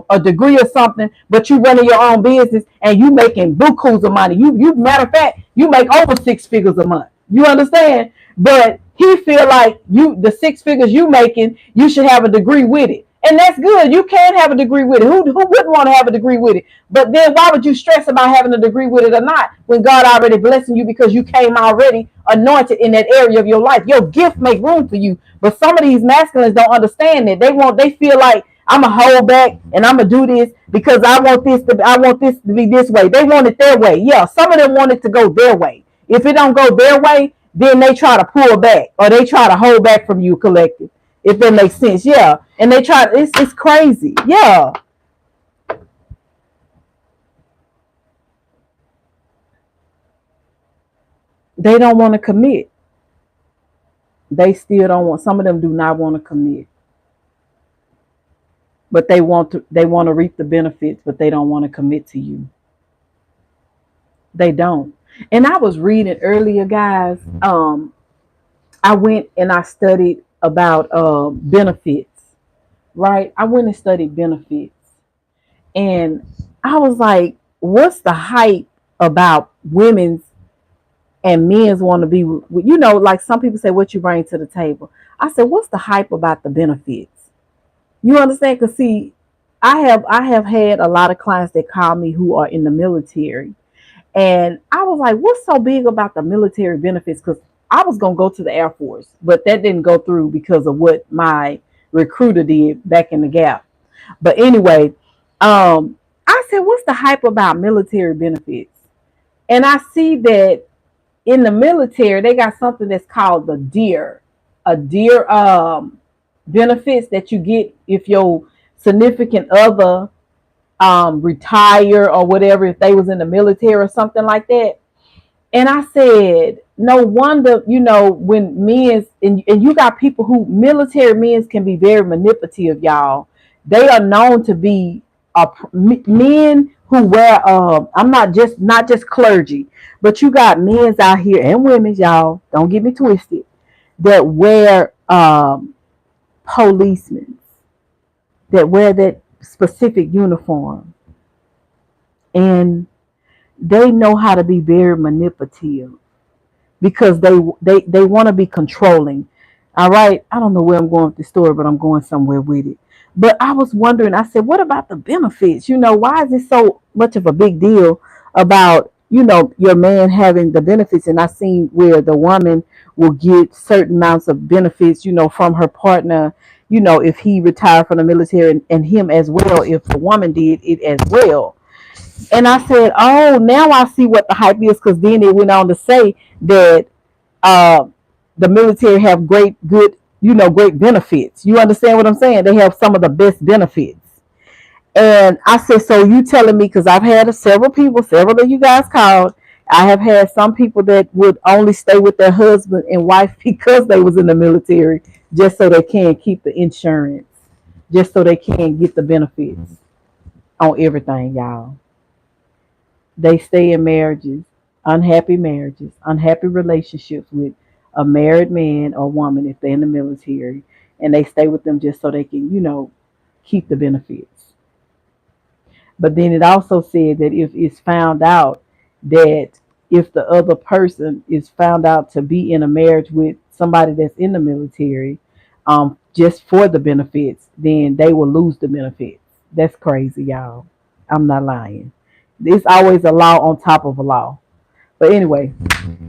[SPEAKER 1] a degree or something, but you running your own business and you making bukus of money. You matter of fact, you make over 6 figures a month. You understand? But he feel like the 6 figures you making, you should have a degree with it. And that's good. You can have a degree with it. Who wouldn't want to have a degree with it? But then why would you stress about having a degree with it or not when God already blessing you because you came already anointed in that area of your life? Your gift make room for you. But some of these masculines don't understand that. They feel like I'm gonna hold back and I'm gonna do this because I want this to be this way. They want it their way. Yeah, some of them want it to go their way. If it don't go their way, then they try to pull back or they try to hold back from you, collective. If that makes sense, yeah. And they try. It's crazy, yeah. They don't want to commit. They still don't want. Some of them do not want to commit, but they want to. They want to reap the benefits, but they don't want to commit to you. They don't. And I was reading earlier, guys. I went and I studied about benefits. Right? I went and studied benefits. And I was like, what's the hype about women's and men's want to be, like some people say, what you bring to the table. I said, what's the hype about the benefits? You understand? Because see, I have had a lot of clients that call me who are in the military. And I was like, what's so big about the military benefits? Because I was going to go to the Air Force, but that didn't go through because of what my recruiter did back in the gap. But anyway, I said, what's the hype about military benefits? And I see that in the military, they got something that's called the DEER, a DEER benefits that you get if your significant other retire or whatever, if they was in the military or something like that. And I said, no wonder, when men's, and you got people who, military men's can be very manipulative, y'all. They are known to be men who wear, I'm not just clergy, but you got men's out here and women's, y'all, don't get me twisted, that wear policemen, that wear that specific uniform. And they know how to be very manipulative because they want to be controlling. All right. I don't know where I'm going with the story, but I'm going somewhere with it. But I was wondering, I said, what about the benefits? Why is it so much of a big deal about, your man having the benefits? And I seen where the woman will get certain amounts of benefits, from her partner, if he retired from the military and him as well, if the woman did it as well. And I said, oh, now I see what the hype is, because then it went on to say that uh, the military have great benefits. You understand what I'm saying? They have some of the best benefits. And I said, so you telling me, because I've had several of you guys called. I have had some people that would only stay with their husband and wife because they was in the military. just so they can keep the insurance, just so they can get the benefits on everything, y'all. They stay in marriages, unhappy relationships with a married man or woman if they're in the military, and they stay with them just so they can, keep the benefits. But then it also said that if it's found out that if the other person is found out to be in a marriage with somebody that's in the military, just for the benefits, then they will lose the benefits. That's crazy, y'all. I'm not lying. There's always a law on top of a law. But anyway,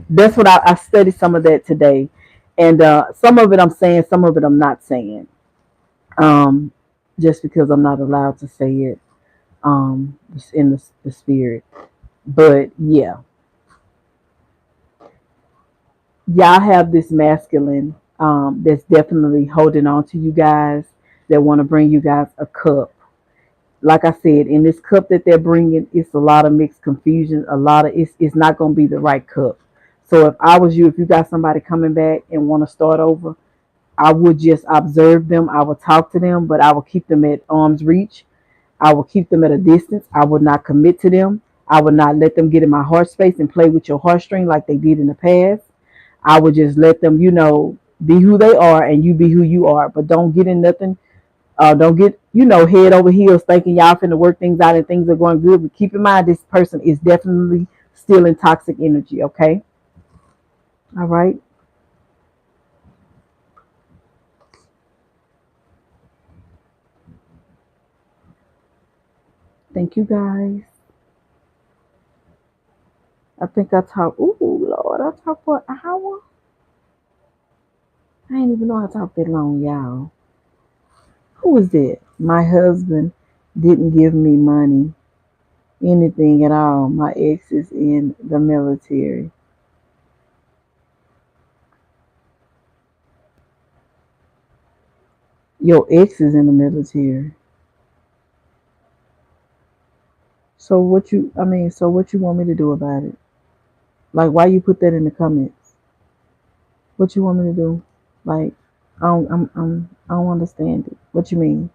[SPEAKER 1] that's what I studied some of that today. And some of it I'm saying, some of it I'm not saying. Um, just because I'm not allowed to say it in the spirit. But yeah, y'all have this masculine that's definitely holding on to you guys, that want to bring you guys a cup. Like I said, in this cup that they're bringing, it's a lot of mixed confusion. A lot of it's not going to be the right cup. So if I was you, if you got somebody coming back and want to start over, I would just observe them. I would talk to them, but I would keep them at arm's reach. I would keep them at a distance. I would not commit to them. I would not let them get in my heart space and play with your heartstring like they did in the past. I would just let them, be who they are and you be who you are. But don't get in nothing. Don't get, head over heels thinking y'all finna work things out and things are going good. But keep in mind, this person is definitely still in toxic energy, okay? All right. Thank you guys. I think I talked, ooh, Lord, I talked for an hour. I didn't even know I talked that long, y'all. Who was that? My husband didn't give me money, anything at all. My ex is in the military. Your ex is in the military. So what you want me to do about it? Like, why you put that in the comments? What you want me to do? Like, I don't understand it. What you mean?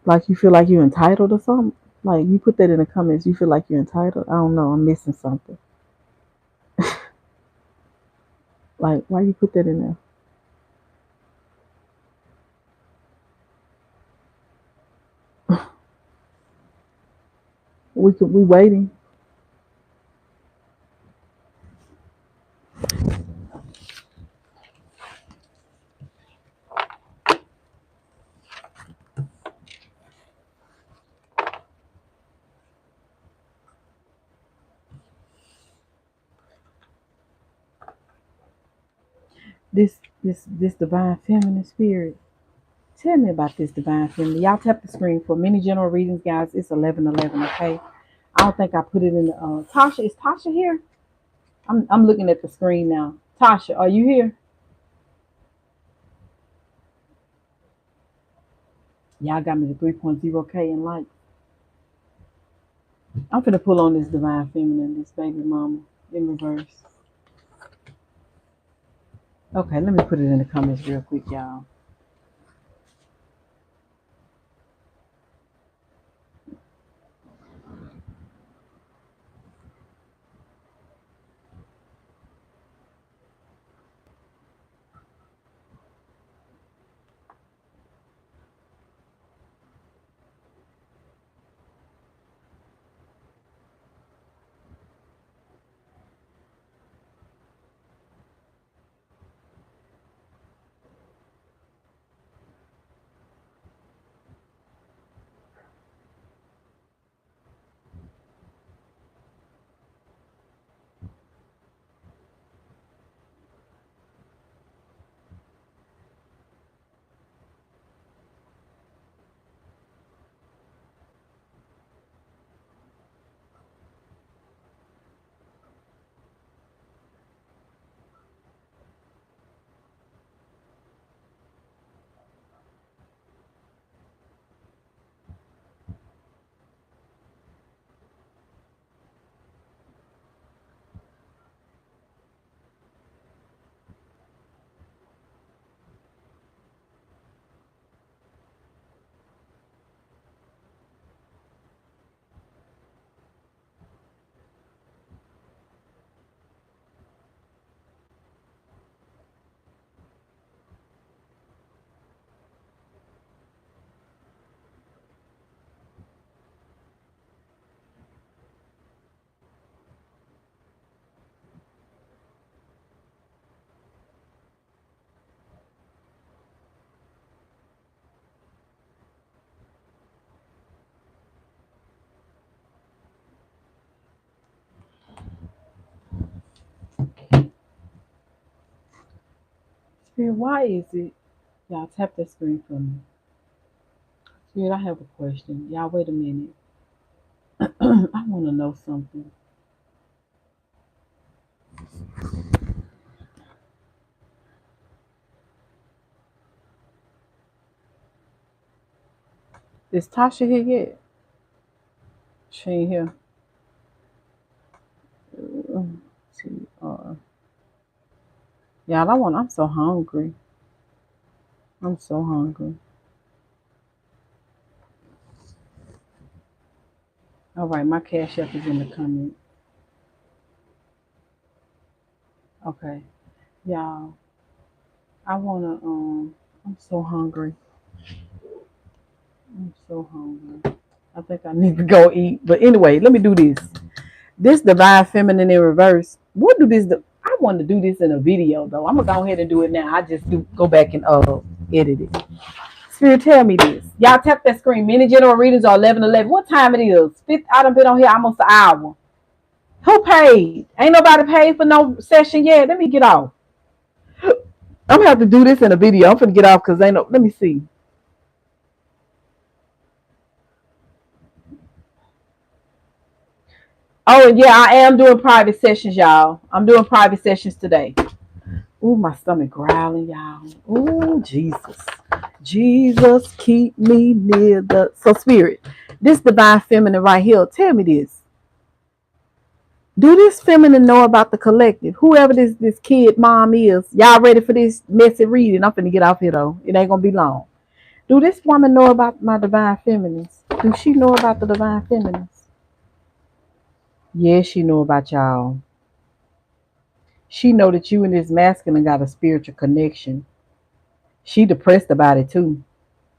[SPEAKER 1] Like, you feel like you're entitled or something? Like, you put that in the comments, you feel like you're entitled? I don't know. I'm missing something. Like, why you put that in there? We waiting. This divine feminine spirit. Tell me about this divine feminine. Y'all tap the screen for many general readings, guys. It's 11:11. Okay. I don't think I put it in the. Tasha, is Tasha here? I'm looking at the screen now. Tasha, are you here? Y'all got me to 3.0K in likes. I'm finna pull on this divine feminine, this baby mama in reverse. Okay, let me put it in the comments real quick, y'all. Spirit, why is it? Y'all tap that screen for me. Spirit, I have a question. Y'all wait a minute. I want to know something. Is Tasha here yet? She ain't here. T-R. Y'all, I'm so hungry. I'm so hungry. All right, my cash app is in the comment. Okay, y'all, I wanna I'm so hungry. I'm so hungry. I think I need to go eat. But anyway, let me do this. This divine feminine in reverse. What do this? I want to do this in a video though. I'm gonna go ahead and do it now. I just do go back and edit it. Spirit, tell me this. Y'all tap that screen. Many general readings are 11:11. What time it is? Fifth. I done been on here almost an hour. Who paid? Ain't nobody paid for no session yet. Let me get off. I'm gonna have to do this in a video. I'm gonna get off because ain't no. Let me see. Oh, and yeah, I am doing private sessions, y'all. I'm doing private sessions today. Ooh, my stomach growling, y'all. Ooh, Jesus. Jesus, keep me near the. So, Spirit, this divine feminine right here, tell me this. Do this feminine know about the collective? Whoever this kid mom is, y'all ready for this messy reading? I'm finna get off here, though. It ain't gonna be long. Do this woman know about my divine feminines? Do she know about the divine feminines? Yes, she know about y'all. She know that you and this masculine got a spiritual connection. She depressed about it too.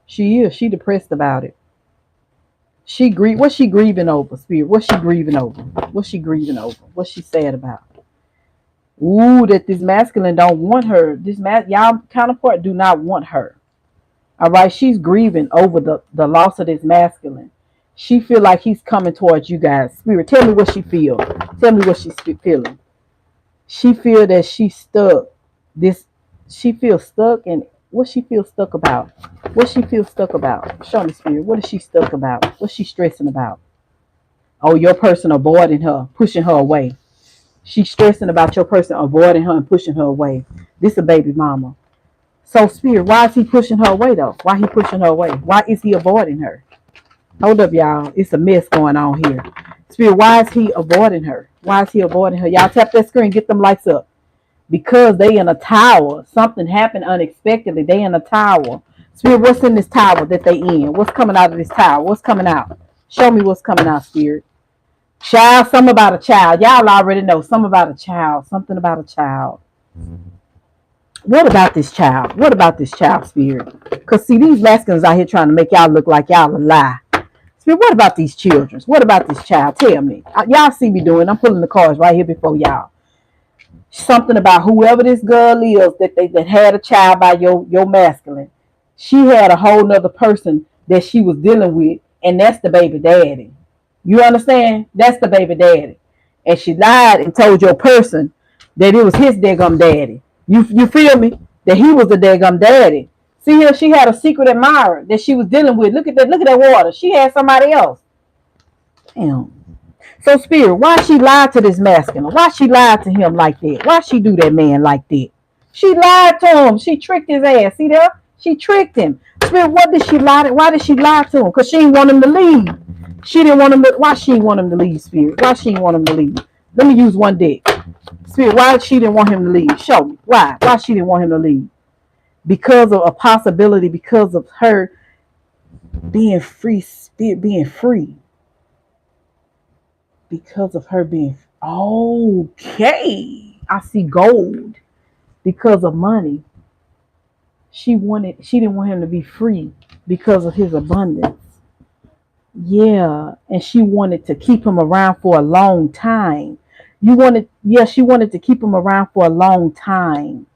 [SPEAKER 1] She is. She depressed about it. What's she grieving over, Spirit? What's she grieving over? What's she grieving over? What's she sad about? Ooh, that this masculine don't want her. Y'all counterpart do not want her. All right, she's grieving over the loss of this masculine. She feel like he's coming towards you guys. Spirit, tell me what she feel. Tell me what she's feeling. She feel that she's stuck. This she feels stuck, and what she feels stuck about? What she feels stuck about? Show me, Spirit. What is she stuck about? What's she stressing about? Oh, your person avoiding her, pushing her away. She's stressing about your person avoiding her and pushing her away. This a baby mama. So, Spirit, why is he pushing her away though? Why he pushing her away? Why is he avoiding her? Hold up, y'all. It's a mess going on here. Spirit, why is he avoiding her? Why is he avoiding her? Y'all tap that screen, get them lights up. Because they in a tower. Something happened unexpectedly. They in a tower. Spirit, what's in this tower that they in? What's coming out of this tower? What's coming out? Show me what's coming out, Spirit. Child, something about a child. Y'all already know something about a child. Something about a child. What about this child? What about this child, Spirit? Because see, these masculines out here trying to make y'all look like y'all a lie. Spirit, what about these children? What about this child? Tell me. Y'all see me doing. I'm pulling the cards right here before y'all. Something about whoever this girl is that had a child by your masculine. She had a whole nother person that she was dealing with, and that's the baby daddy. You understand? That's the baby daddy. And she lied and told your person that it was his daggum daddy. You feel me? That he was the daggum daddy. See here, she had a secret admirer that she was dealing with. Look at that water. She had somebody else. Damn. So, Spirit, why she lied to this masculine? Why she lied to him like that? Why she do that man like that? She lied to him. She tricked his ass. See there? She tricked him. Spirit, what did she lie to? Why did she lie to him? Because she didn't want him to leave. She didn't want him to. Why she didn't want him to leave, Spirit? Why she didn't want him to leave? Let me use one deck. Spirit, why she didn't want him to leave? Show me. Why? Why she didn't want him to leave? Because of a possibility, because of her being free, Spirit being free. Because of her being okay. I see gold. Because of money. She didn't want him to be free because of his abundance. Yeah, and she wanted to keep him around for a long time. She wanted to keep him around for a long time.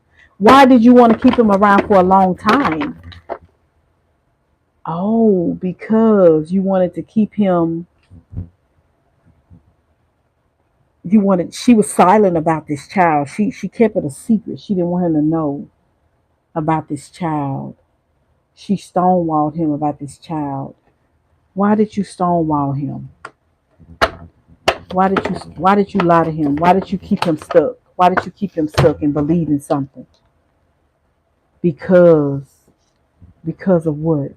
[SPEAKER 1] Why did you want to keep him around for a long time? Oh, because you wanted to keep him. She was silent about this child. She kept it a secret. She didn't want him to know. about this child. She stonewalled him about this child. Why did you stonewall him? Why did you lie to him? Why did you keep him stuck? Why did you keep him stuck and believe in something? Because of what?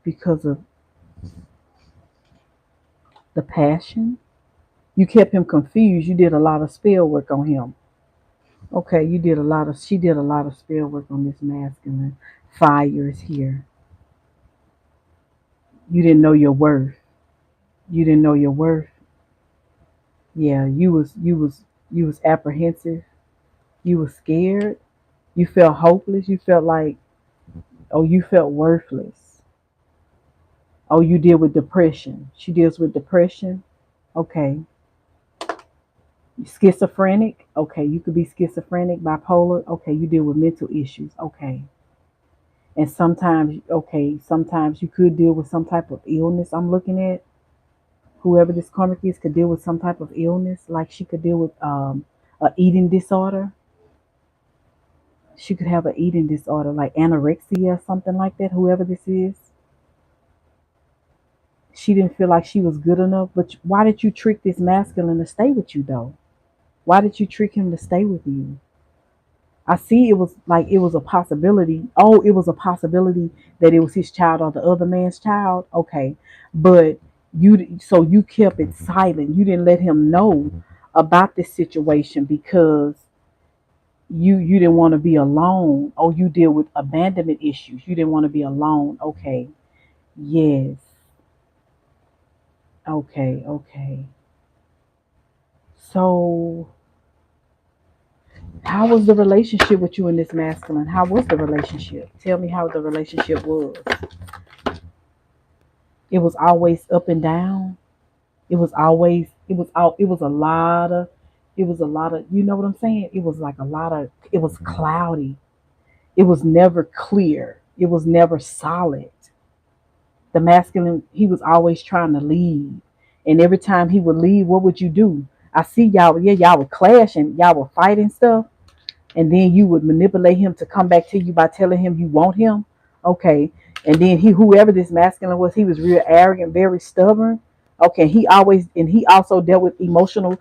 [SPEAKER 1] Because of the passion? You kept him confused. You did a lot of spell work on him. Okay, she did a lot of spell work on this masculine. Fire is here. You didn't know your worth. You didn't know your worth. Yeah, you was apprehensive. You was scared. You felt hopeless. You felt like, oh, you felt worthless. Oh, you deal with depression. She deals with depression. Okay. Schizophrenic. Okay, you could be schizophrenic, bipolar. Okay, you deal with mental issues. Okay. And sometimes you could deal with some type of illness. I'm looking at whoever this karmic is could deal with some type of illness. Like she could deal with a eating disorder. She could have an eating disorder like anorexia or something like that. Whoever this is, she didn't feel like she was good enough. But why did you trick this masculine to stay with you though? Why did you trick him to stay with you? I see it was like it was a possibility. Oh, it was a possibility that it was his child or the other man's child. Okay. But you kept it silent. You didn't let him know about this situation because you didn't want to be alone. Oh, you deal with abandonment issues. You didn't want to be alone. Okay. Yes. Okay, okay. So how was the relationship with you and this masculine? How was the relationship? Tell me how the relationship was. It was always up and down. It was a lot of you know what I'm saying? It was like a lot of it was cloudy. It was never clear. It was never solid. The masculine, he was always trying to leave. And every time he would leave, what would you do? I see y'all, yeah, y'all would clash and y'all would fight and stuff, and then you would manipulate him to come back to you by telling him you want him. Okay. And then whoever this masculine was, he was real arrogant, very stubborn. Okay. He also dealt with emotional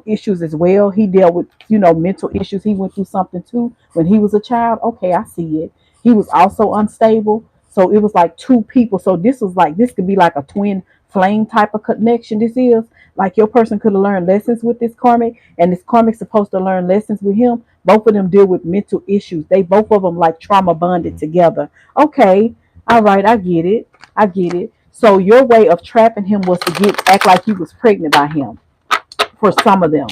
[SPEAKER 1] issues as well. He dealt with, mental issues. He went through something too when he was a child. Okay. I see it. He was also unstable. So it was like two people. So this could be like a twin flame type of connection. This is like your person could have learned lessons with this karmic, and this karmic's supposed to learn lessons with him. Both of them deal with mental issues. They both of them like trauma bonded together. Okay, all right, I get it. I get it. So your way of trapping him was to act like you was pregnant by him for some of them.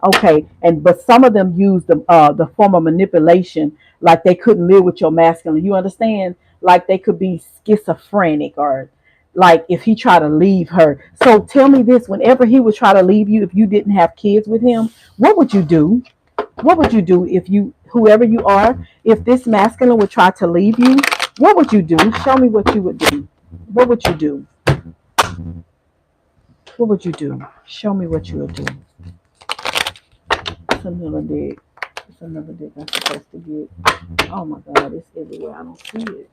[SPEAKER 1] Okay, but some of them use the form of manipulation, like they couldn't live with your masculine. You understand? Like they could be schizophrenic, or like if he tried to leave her. So tell me this: whenever he would try to leave you, if you didn't have kids with him, what would you do? What would you do if whoever you are, if this masculine would try to leave you? What would you do? Show me what you would do. What would you do? What would you do? Show me what you would do. It's another deck. It's another deck I'm supposed to get. Oh my God, it's everywhere. I don't see it.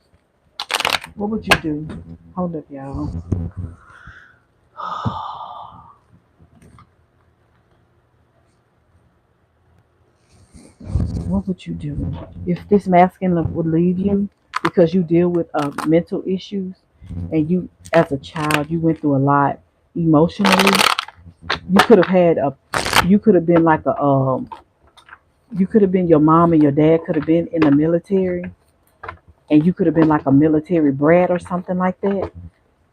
[SPEAKER 1] What would you do? Hold up, y'all. What would you do if this masculine would leave you because you deal with mental issues, and you, as a child, you went through a lot emotionally? You could have had a, you could have been like you could have been your mom and your dad could have been in the military, and you could have been like a military brat or something like that.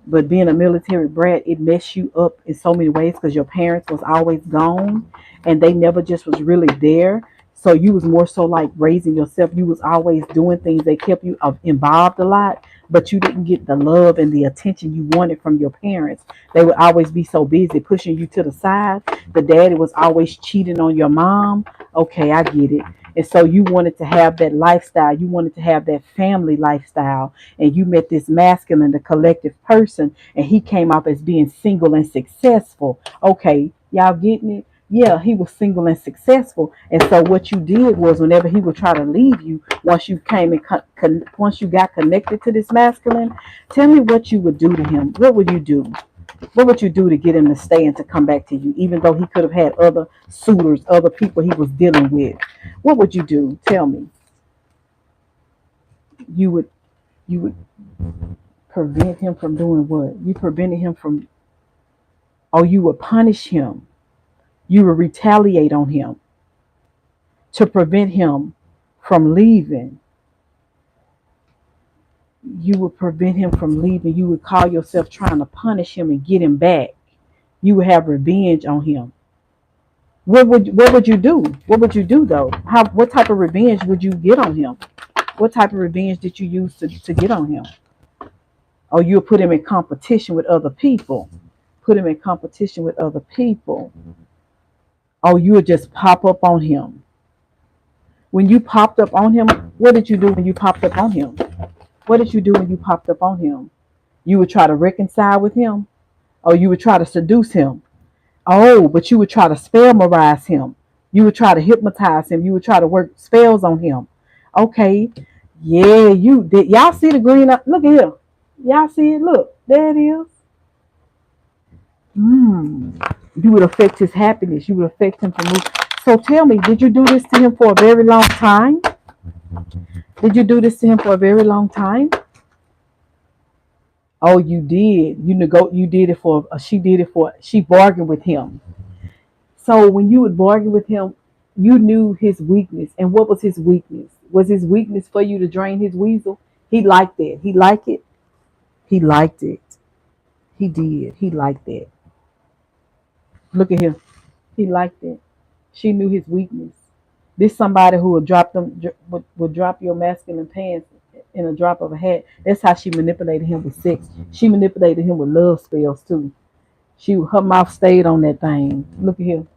[SPEAKER 1] But being a military brat, it messed you up in so many ways because your parents was always gone, and they never just was really there. So you was more so like raising yourself. You was always doing things. They kept you involved a lot, but you didn't get the love and the attention you wanted from your parents. They would always be so busy pushing you to the side. The daddy was always cheating on your mom. Okay, I get it. And so you wanted to have that lifestyle. You wanted to have that family lifestyle, and you met this masculine, the collective person, and he came off as being single and successful. Okay, y'all getting it? Yeah, he was single and successful. And so what you did was, whenever he would try to leave you, once you came and once you got connected to this masculine, tell me what you would do to him. What would you do? What would you do to get him to stay and to come back to you, even though he could have had other suitors, other people he was dealing with? What would you do? Tell me. You would prevent him from doing what? You prevented him from, or you would punish him. You would retaliate on him to prevent him from leaving. You would prevent him from leaving. You would call yourself trying to punish him and get him back. You would have revenge on him. What would you do? What would you do though? What type of revenge would you get on him? What type of revenge did you use to get on him? Or you'll put him in competition with other people. Put him in competition with other people. Or you'll just pop up on him. When you popped up on him, what did you do when you popped up on him? What did you do when you popped up on him? You would try to reconcile with him, or you would try to seduce him. Oh, but you would try to spellmarize him. You would try to hypnotize him. You would try to work spells on him. Okay. Yeah, you did. Y'all see the green up? Look at here. Y'all see it? Look, there it is. You would affect his happiness. You would affect him from moving. So tell me, did you do this to him for a very long time? Did you do this to him for a very long time? Oh, you did. You did it for. She did it for. She bargained with him. So when you would bargain with him, you knew his weakness. And what was his weakness? Was his weakness for you to drain his weasel? He liked that. He liked it. He liked it. He did. He liked that. Look at him. He liked it. She knew his weakness. This somebody who would drop them would drop your masculine pants in a drop of a hat. That's how she manipulated him with sex. She manipulated him with love spells too. Her mouth stayed on that thing. Look at him.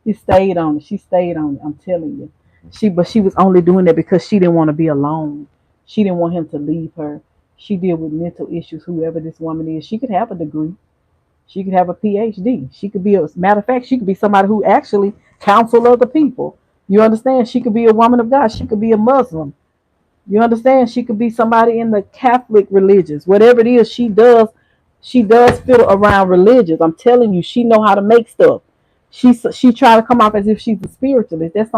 [SPEAKER 1] She stayed on it. She stayed on it. I'm telling you. She was only doing that because she didn't want to be alone. She didn't want him to leave her. She dealt with mental issues. Whoever this woman is, she could have a degree. She could have a PhD. She could be a matter of fact. She could be somebody who actually counsel other people. You understand? She could be a woman of God. She could be a Muslim. You understand? She could be somebody in the Catholic religions. Whatever it is she does fit around religions. I'm telling you, she know how to make stuff. She try to come off as if she's a spiritualist. That's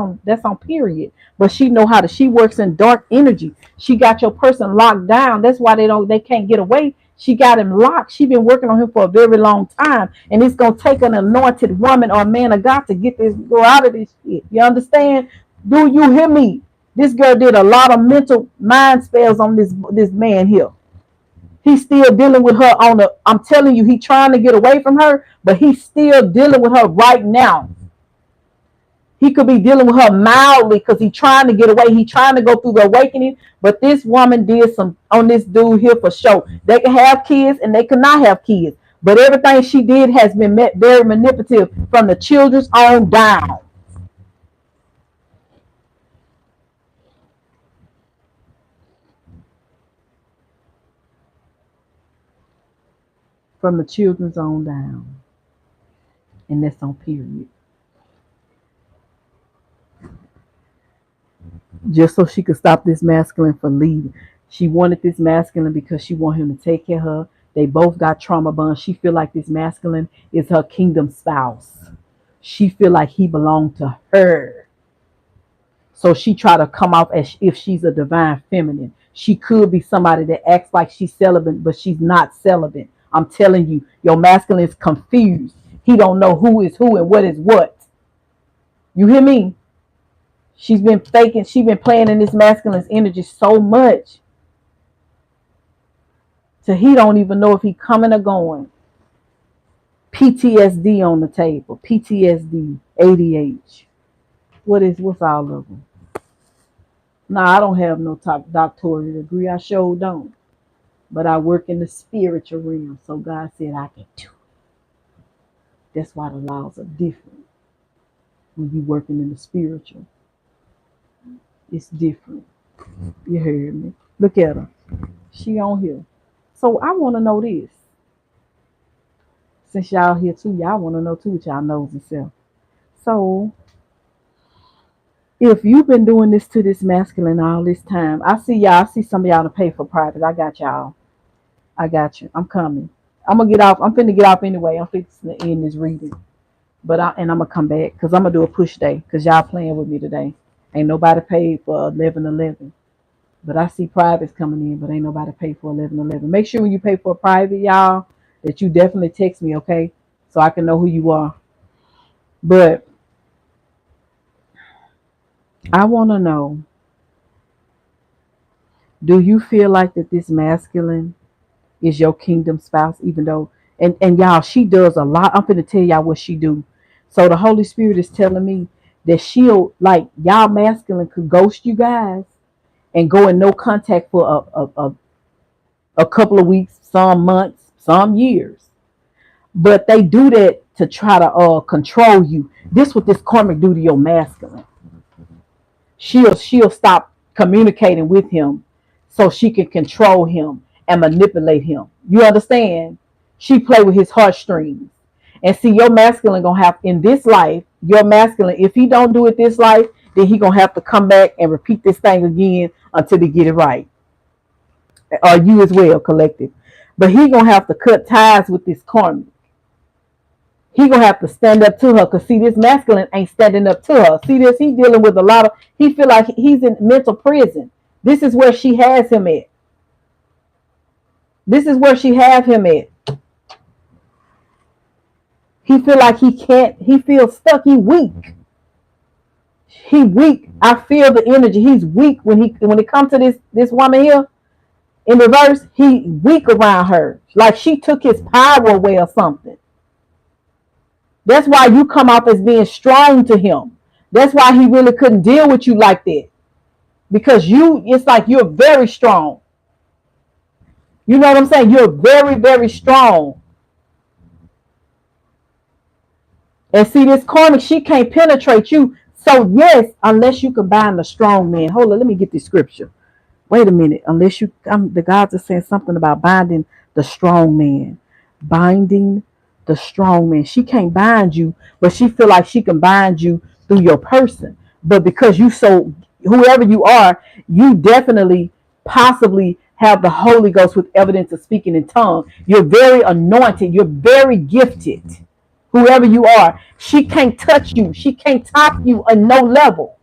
[SPEAKER 1] on period. But she know how to. She works in dark energy. She got your person locked down. That's why they can't get away. She got him locked. She been working on him for a very long time, and it's gonna take an anointed woman or man of God to get this girl out of this shit. You understand? Do you hear me? This girl did a lot of mental mind spells on this man here. He's still dealing with her on the. I'm telling you, he's trying to get away from her, but he's still dealing with her right now. He could be dealing with her mildly because he's trying to get away. He's trying to go through the awakening. But this woman did some on this dude here for sure. They can have kids and they cannot have kids. But everything she did has been very manipulative from the children's on down. From the children's on down. And that's on period. Just so she could stop this masculine from leaving. She wanted this masculine because she wanted him to take care of her. They both got trauma bonds. She feel like this masculine is her kingdom spouse. She feel like he belonged to her. So she try to come off as if she's a divine feminine. She could be somebody that acts like she's celibate, but she's not celibate. I'm telling you, your masculine is confused. He don't know who is who and what is what. You hear me? She's been faking. She's been playing in this masculine's energy so much, till he don't even know if he coming or going. PTSD on the table. PTSD, ADH. What's all of them? Nah, I don't have no top doctorate degree. I sure don't. But I work in the spiritual realm. So God said I can do it. That's why the laws are different. When you working in the spiritual, it's different. You heard me. Look at her. She on here. So I want to know this. Since y'all here too, y'all want to know too what y'all knows and self. So if you've been doing this to this masculine all this time, I see y'all. I see some of y'all to pay for private. I got y'all. I got you. I'm coming. I'm gonna get off. I'm finna get off anyway. I'm fixing to end this reading. I'm gonna come back because I'm gonna do a push day because y'all playing with me today. Ain't nobody paid for 11:11. But I see privates coming in, but ain't nobody paid for 11:11. Make sure when you pay for a private, y'all, that you definitely text me, okay? So I can know who you are. But I want to know, do you feel like that this masculine is your kingdom spouse, even though, and y'all, she does a lot. I'm going to tell y'all what she do. So the Holy Spirit is telling me that she'll, like, y'all masculine could ghost you guys and go in no contact for a couple of weeks, some months, some years. But they do that to try to control you. This what this karmic do to your masculine. She'll stop communicating with him so she can control him and manipulate him. You understand? She play with his heartstrings. And see, your masculine gonna have in this life, your masculine, if he don't do it this life, then he gonna have to come back and repeat this thing again until he get it right. Or you as well, collective. But he gonna have to cut ties with this karmic. He gonna have to stand up to her, cause see, this masculine ain't standing up to her. See this, he dealing with a lot of, he feel like he's in mental prison. This is where she has him at. This is where she have him at. He feel like he can't, he feels stuck, he weak. He weak. I feel the energy. He's weak when it comes to this woman here in reverse, he weak around her. Like she took his power away or something. That's why you come off as being strong to him. That's why he really couldn't deal with you like that. Because it's like you're very strong. You know what I'm saying? You're very, very strong. And see, this karmic, she can't penetrate you. So yes, unless you combine the strong man. Hold on, let me get this scripture. Wait a minute. Unless the gods are saying something about binding the strong man. Binding the strong man. She can't bind you, but she feel like she can bind you through your person. But because whoever you are, you definitely possibly have the Holy Ghost with evidence of speaking in tongues. You're very anointed. You're very gifted. Whoever you are, she can't touch you. She can't top you on no level.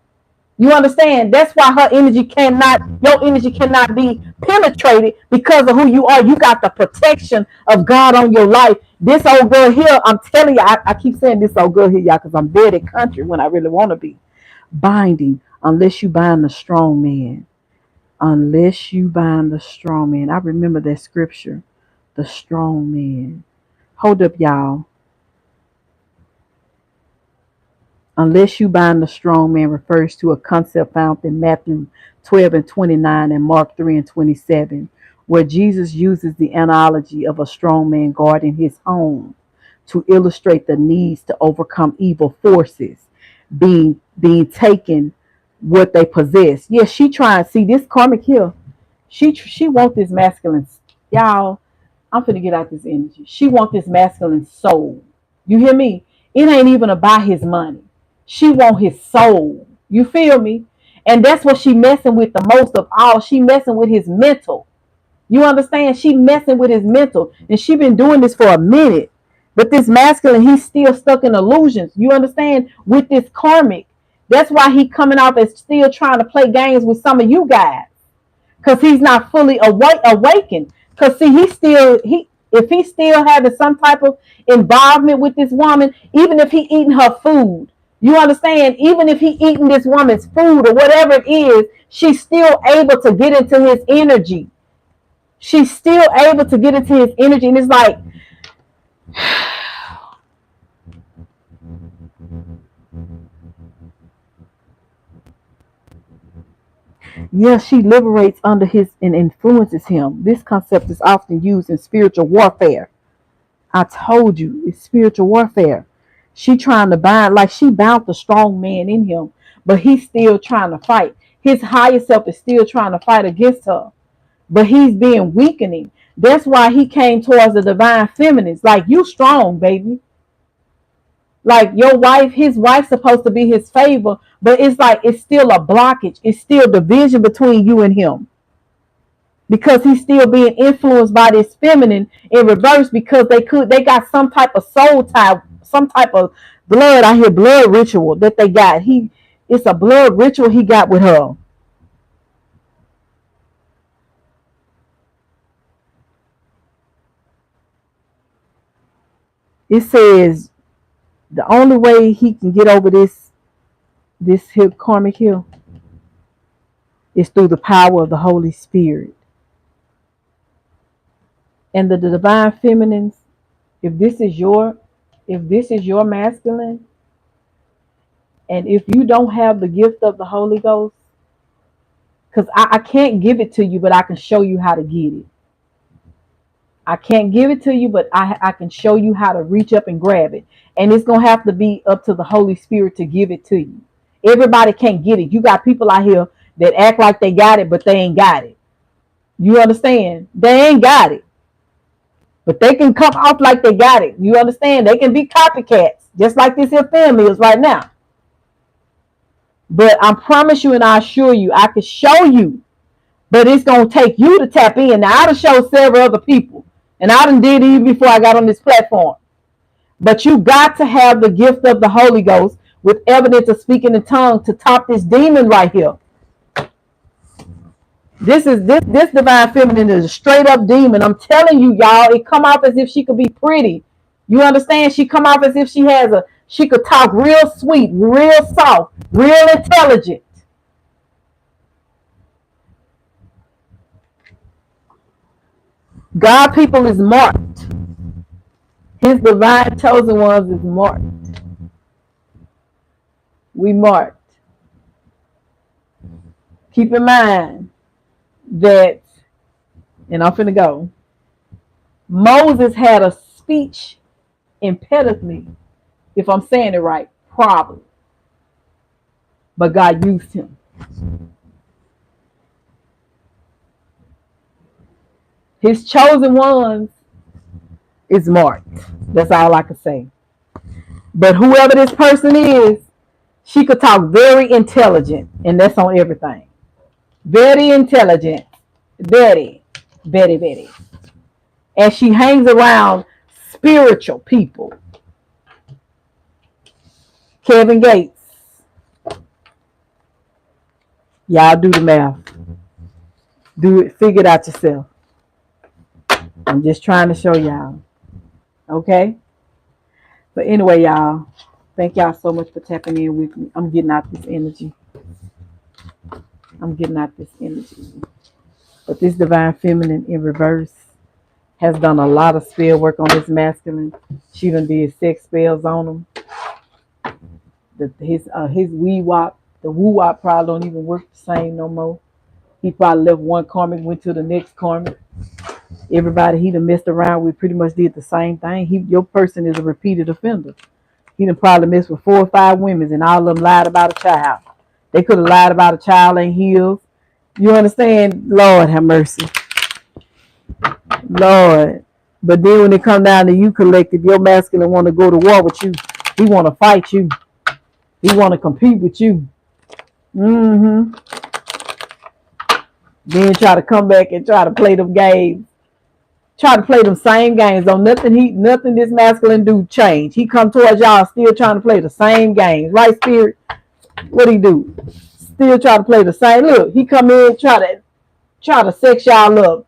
[SPEAKER 1] You understand? That's why your energy cannot be penetrated because of who you are. You got the protection of God on your life. This old girl here, I'm telling you, I keep saying this old girl here, y'all, because I'm dead at country when I really want to be. Binding, unless you bind the strong man. Unless you bind the strong man. I remember that scripture, the strong man. Hold up, y'all. Unless you bind the strong man refers to a concept found in Matthew 12 and 29 and Mark 3 and 27, where Jesus uses the analogy of a strong man guarding his home to illustrate the needs to overcome evil forces being taken what they possess. Yes, she trying to see this karmic here. She want this masculine, y'all. I'm finna get out this energy. She want this masculine soul. You hear me? It ain't even about his money. She want his soul. You feel me? And that's what she messing with the most of all. She messing with his mental. You understand? She messing with his mental. And she been doing this for a minute. But this masculine, he's still stuck in illusions. You understand? With this karmic. That's why he coming out as still trying to play games with some of you guys. Because he's not fully awakened. Because see, if he's still having some type of involvement with this woman, even if he eating her food, you understand? Even if he eating this woman's food or whatever it is, she's still able to get into his energy. She's still able to get into his energy. And it's like, yeah, she liberates under his and influences him. This concept is often used in spiritual warfare. I told you, it's spiritual warfare. She trying to bind, like she bound the strong man in him, but he's still trying to fight. His higher self is still trying to fight against her, but he's being weakening. That's why he came towards the divine feminines. Like, you strong, baby. Like your wife, his wife's supposed to be his favor, but it's like it's still a blockage. It's still division between you and him because he's still being influenced by this feminine in reverse because they got some type of soul tie, some type of blood. I hear blood ritual that they got. It's a blood ritual he got with her. It says the only way he can get over this hill, karmic hill, is through the power of the Holy Spirit and the divine feminines. If this is your masculine, and if you don't have the gift of the Holy Ghost, because I can't give it to you, but I can show you how to get it. I can't give it to you, but I can show you how to reach up and grab it. And it's going to have to be up to the Holy Spirit to give it to you. Everybody can't get it. You got people out here that act like they got it, but they ain't got it. You understand? They ain't got it. But they can come off like they got it. You understand? They can be copycats, just like this here family is right now. But I promise you and I assure you, I can show you. But it's going to take you to tap in. Now, I done showed several other people. And I done did it even before I got on this platform. But you got to have the gift of the Holy Ghost with evidence of speaking in tongues to top this demon right here. This divine feminine is a straight up demon. I'm telling you, y'all, it come off as if she could be pretty. You understand? She come off as if she could talk real sweet, real soft, real intelligent. God people is marked. His divine chosen ones is marked. We marked. Keep in mind that, and I'm finna go, Moses had a speech impediment, if I'm saying it right, problem. But God used him. His chosen ones is marked. That's all I can say. But whoever this person is, she could talk very intelligent, and that's on everything. Very intelligent. Very, very, very. And she hangs around spiritual people. Kevin Gates. Y'all do the math. Do it. Figure it out yourself. I'm just trying to show y'all. Okay? But anyway, y'all, thank y'all so much for tapping in with me. I'm getting out this energy. But this divine feminine in reverse has done a lot of spell work on this masculine. She done did sex spells on him. His wee wop, the woo wop probably don't even work the same no more. He probably left one karmic, went to the next karmic. Everybody he done messed around with pretty much did the same thing. Your person is a repeated offender. He done probably messed with 4 or 5 women and all of them lied about a child. They could have lied about a child ain't healed. You understand? Lord have mercy. Lord. But then when it come down to you collective, your masculine want to go to war with you. He want to fight you. He want to compete with you. Then try to come back and try to play them games. Try to play them same games. Don't nothing this masculine do change. He come towards y'all still trying to play the same games. Right, Spirit? What he do? Still try to play the same. Look, he come in try to sex y'all up.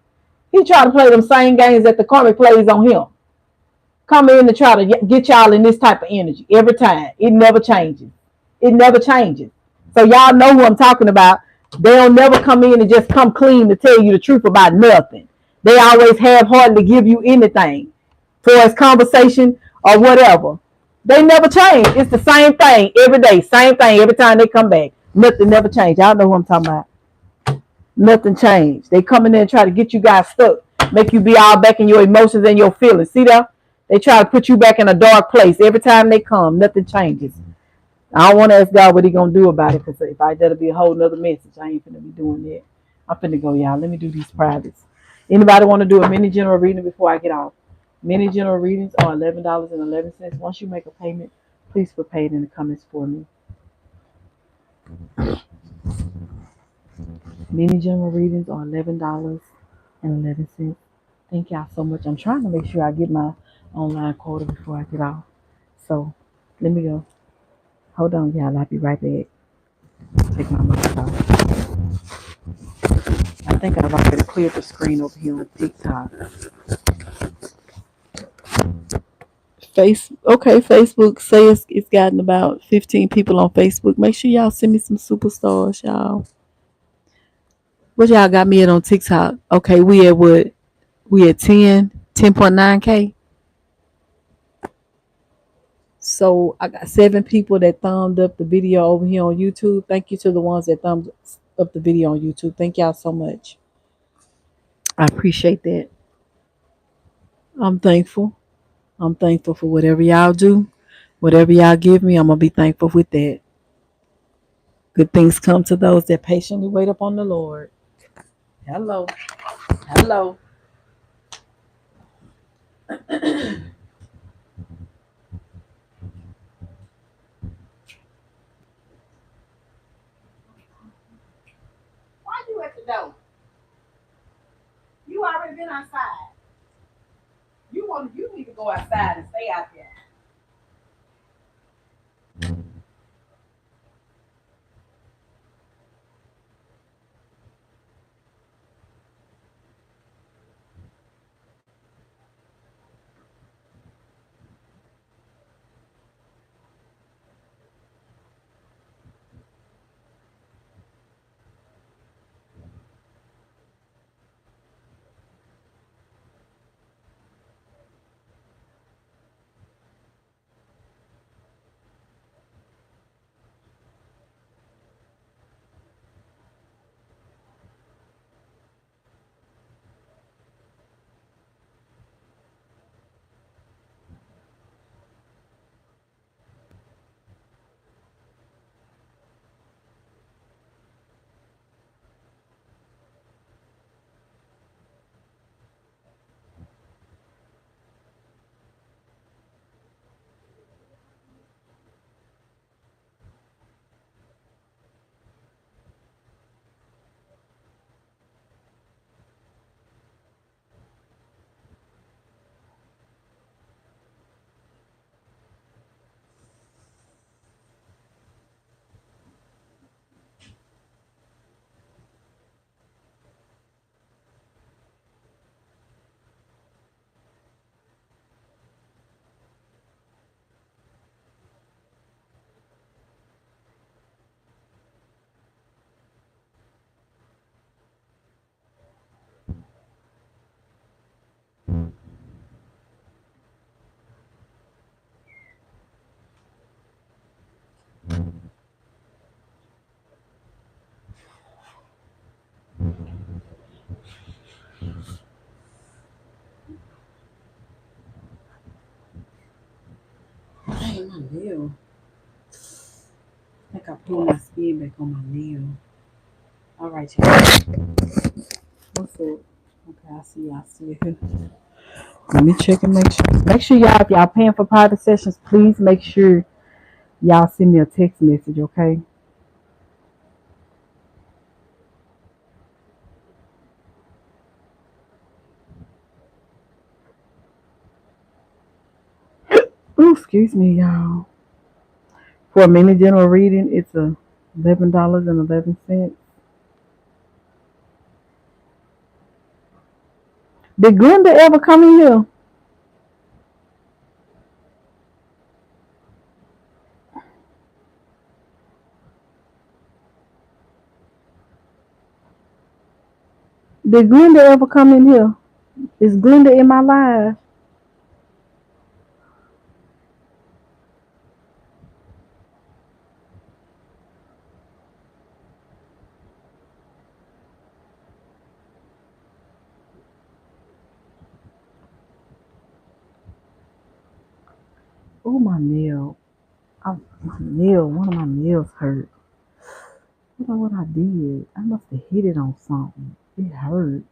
[SPEAKER 1] He try to play them same games that the karmic plays on him. Come in and try to get y'all in this type of energy every time. It never changes. It never changes. So y'all know who I'm talking about. They don't never come in and just come clean to tell you the truth about nothing. They always half-hearted to give you anything for his conversation or whatever. They never change. It's the same thing every day. Same thing every time they come back. Nothing never changed. Y'all know who I'm talking about. Nothing changed. They come in there and try to get you guys stuck. Make you be all back in your emotions and your feelings. See that? They try to put you back in a dark place. Every time they come, nothing changes. I don't want to ask God what he going to do about it, because if that'll be a whole nother message. I ain't finna be doing that. I'm finna go, y'all. Let me do these privates. Anybody want to do a mini general reading before I get off? Mini general readings are $11.11. Once you make a payment Please put paid in the comments for me. Mini general readings are $11.11. Thank y'all so much. I'm trying to make sure I get my online quota before I get off. So let me go. Hold on, y'all. I'll be right back. Take my mask off. I think I've already cleared the screen over here on TikTok. Facebook say it's gotten about 15 people on Facebook. Make sure y'all send me some superstars, y'all. What y'all got me at on TikTok? Okay, we at what? We at 10.9K. So I got 7 people that thumbed up the video over here on YouTube. Thank you to the ones that thumbed up the video on YouTube. Thank y'all so much. I appreciate that. I'm thankful. I'm thankful for whatever y'all do. Whatever y'all give me, I'm going to be thankful with that. Good things come to those that patiently wait upon the Lord. Hello. Hello. Why you at the door? You already been outside. You need to go outside and stay out there. Dang, my nail. I think I pulled my skin back on my nail. All right, y'all. What's up? Okay, I see y'all still here. Let me check and make sure. Make sure y'all, if y'all paying for private sessions, please make sure y'all send me a text message, okay? Ooh, excuse me, y'all. For a mini general reading, it's $11.11. Did Glenda ever come in here? Did Glenda ever come in here? Is Glenda in my life? Oh, my nail. My nail. One of my nails hurt. I don't know what I did. I must have hit it on something. It hurt.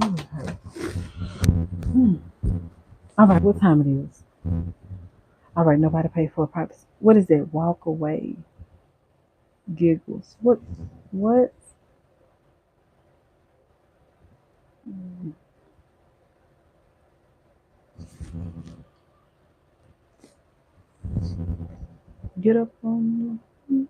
[SPEAKER 1] Ooh, it hurt. Mm. All right, what time it is? All right, nobody paid for a privacy. What is that? Walk away. Giggles. What? What? Get up on you.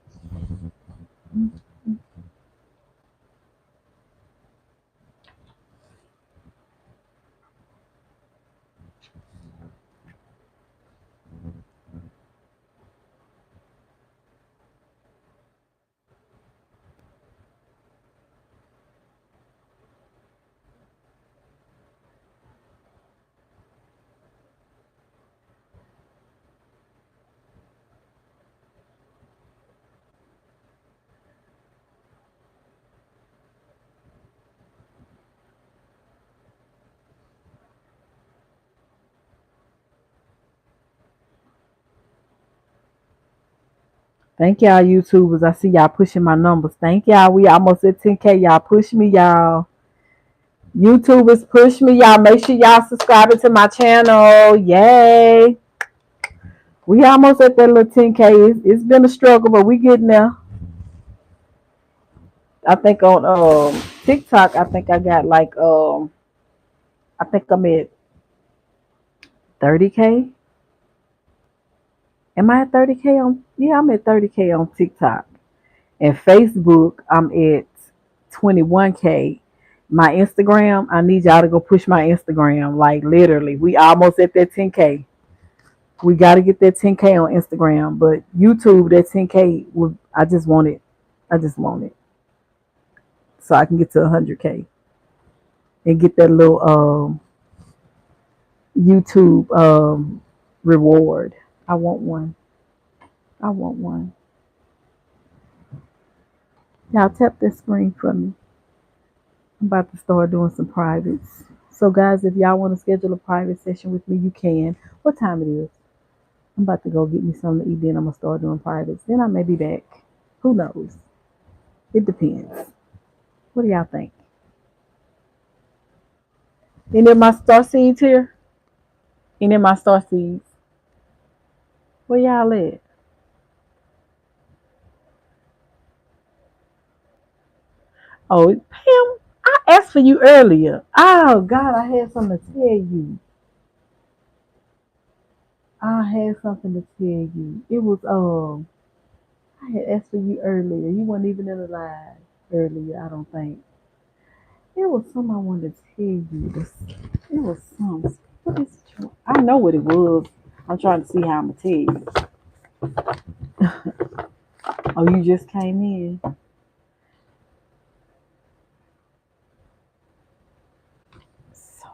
[SPEAKER 1] Thank y'all, YouTubers. I see y'all pushing my numbers. Thank y'all. We almost at 10K. Y'all push me, y'all. YouTubers push me, y'all. Make sure y'all subscribing to my channel. Yay. We almost at that little 10K. It's been a struggle, but we getting there. I think on TikTok, I think I got like I think I'm at 30K. Am I at 30K on? Yeah, I'm at 30K on TikTok. And Facebook, I'm at 21K. My Instagram, I need y'all to go push my Instagram. Like literally, we almost at that 10K. We got to get that 10K on Instagram. But YouTube, that 10K, I just want it. I just want it. So I can get to 100K and get that little YouTube reward. I want one. I want one. Y'all tap that screen for me. I'm about to start doing some privates. So, guys, if y'all want to schedule a private session with me, you can. What time it is? I'm about to go get me something to eat. Then I'm gonna start doing privates. Then I may be back. Who knows? It depends. What do y'all think? Any of my star seeds here? Any of my star seeds? Where y'all at? Oh, Pam, I asked for you earlier. Oh God, I had something to tell you. I had something to tell you. It was I had asked for you earlier. You weren't even in the live earlier, I don't think. It was something I wanted to tell you. It was something. What is it? I know what it was. I'm trying to see how I'm gonna tell you. Oh, you just came in. So,